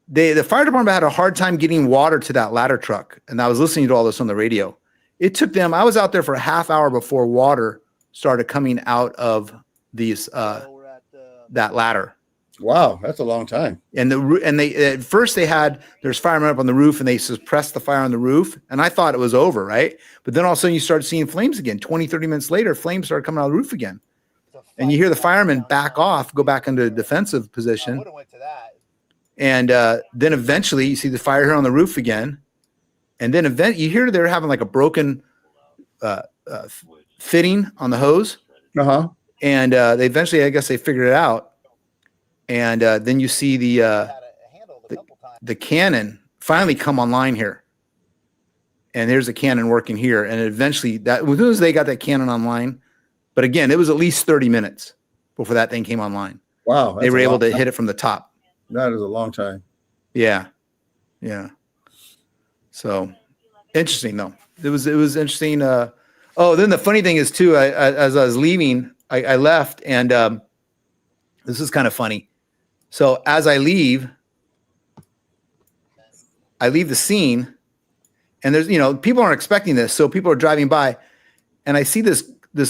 Speaker 1: The fire department had a hard time getting water to that ladder truck, and I was listening to all this on the radio. It took them. I was out there for a half hour before water started coming out of these that ladder.
Speaker 2: Wow, that's a long time.
Speaker 1: And they at first there's firemen up on the roof, and they suppressed the fire on the roof, and I thought it was over, right? But then all of a sudden you started seeing flames again. 20, 30 minutes later, flames started coming out of the roof again. And you hear the firemen back off, go back into a defensive position. And then eventually you see the fire here on the roof again. And then you hear they're having like a broken fitting on the hose.
Speaker 2: Uh-huh.
Speaker 1: And they eventually, I guess they figured it out. And then you see the cannon finally come online here. And there's a cannon working here. And eventually, as soon as they got that cannon online, but again, it was at least 30 minutes before that thing came online.
Speaker 2: Wow.
Speaker 1: They were able to hit it from the top.
Speaker 2: That is a long time.
Speaker 1: Yeah. Yeah. So interesting, though. It was interesting. Then the funny thing is, too, as I was leaving, I left, and this is kind of funny. So as I leave the scene, and there's, people aren't expecting this. So people are driving by, and I see this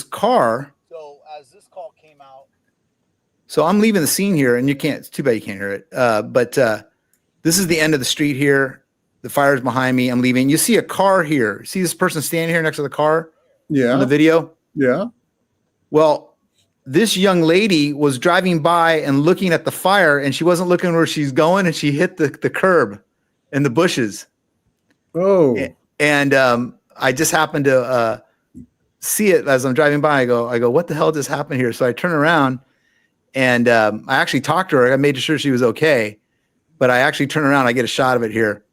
Speaker 1: car. So as this call came out, So I'm leaving the scene here, and it's too bad you can't hear it. But this is the end of the street here. The fire's behind me. I'm leaving. You see a car here. See this person standing here next to the car?
Speaker 2: Yeah.
Speaker 1: On the video?
Speaker 2: Yeah.
Speaker 1: Well, this young lady was driving by and looking at the fire, and she wasn't looking where she's going, and she hit the curb in the bushes.
Speaker 2: Oh.
Speaker 1: And I just happened to see it as I'm driving by. I go, what the hell just happened here? So I turn around, and I actually talked to her. I made sure she was okay, but I actually turn around. I get a shot of it here,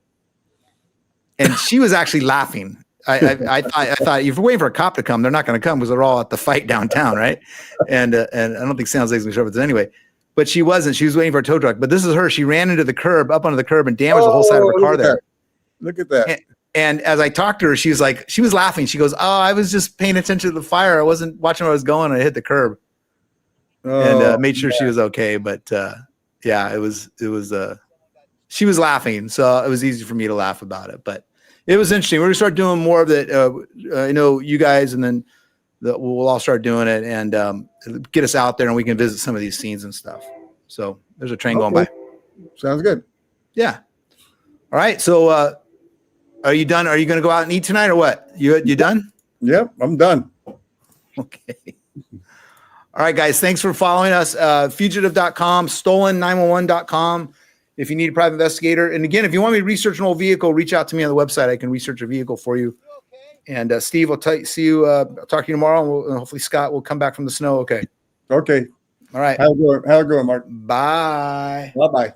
Speaker 1: and she was actually laughing. I thought if you're waiting for a cop to come, they're not going to come because they're all at the fight downtown, right? And I don't think San Jose's going to show up anyway. But she wasn't. She was waiting for a tow truck. But this is her. She ran into the curb, up onto the curb, and damaged the whole side of her car there.
Speaker 2: Look at that.
Speaker 1: And as I talked to her, she was laughing. She goes, "Oh, I was just paying attention to the fire. I wasn't watching where I was going. I hit the curb." And made sure she was okay. But yeah, it was. She was laughing, so it was easy for me to laugh about it. But it was interesting. We're gonna start doing more of it. You guys, and then we'll all start doing it, and get us out there, and we can visit some of these scenes and stuff. So there's a train going by.
Speaker 2: Sounds good.
Speaker 1: Yeah. All right. So are you done? Are you going to go out and eat tonight, or what? You done?
Speaker 2: Yep, I'm done.
Speaker 1: Okay. All right, guys. Thanks for following us. Fugitive.com, stolen911.com. If you need a private investigator. And again, if you want me to research an old vehicle, reach out to me on the website. I can research a vehicle for you. And Steve, I'll see you. I'll talk to you tomorrow. And hopefully Scott will come back from the snow. Okay.
Speaker 2: Okay.
Speaker 1: All right.
Speaker 2: Have a good one, Mark.
Speaker 1: Bye.
Speaker 2: Bye-bye.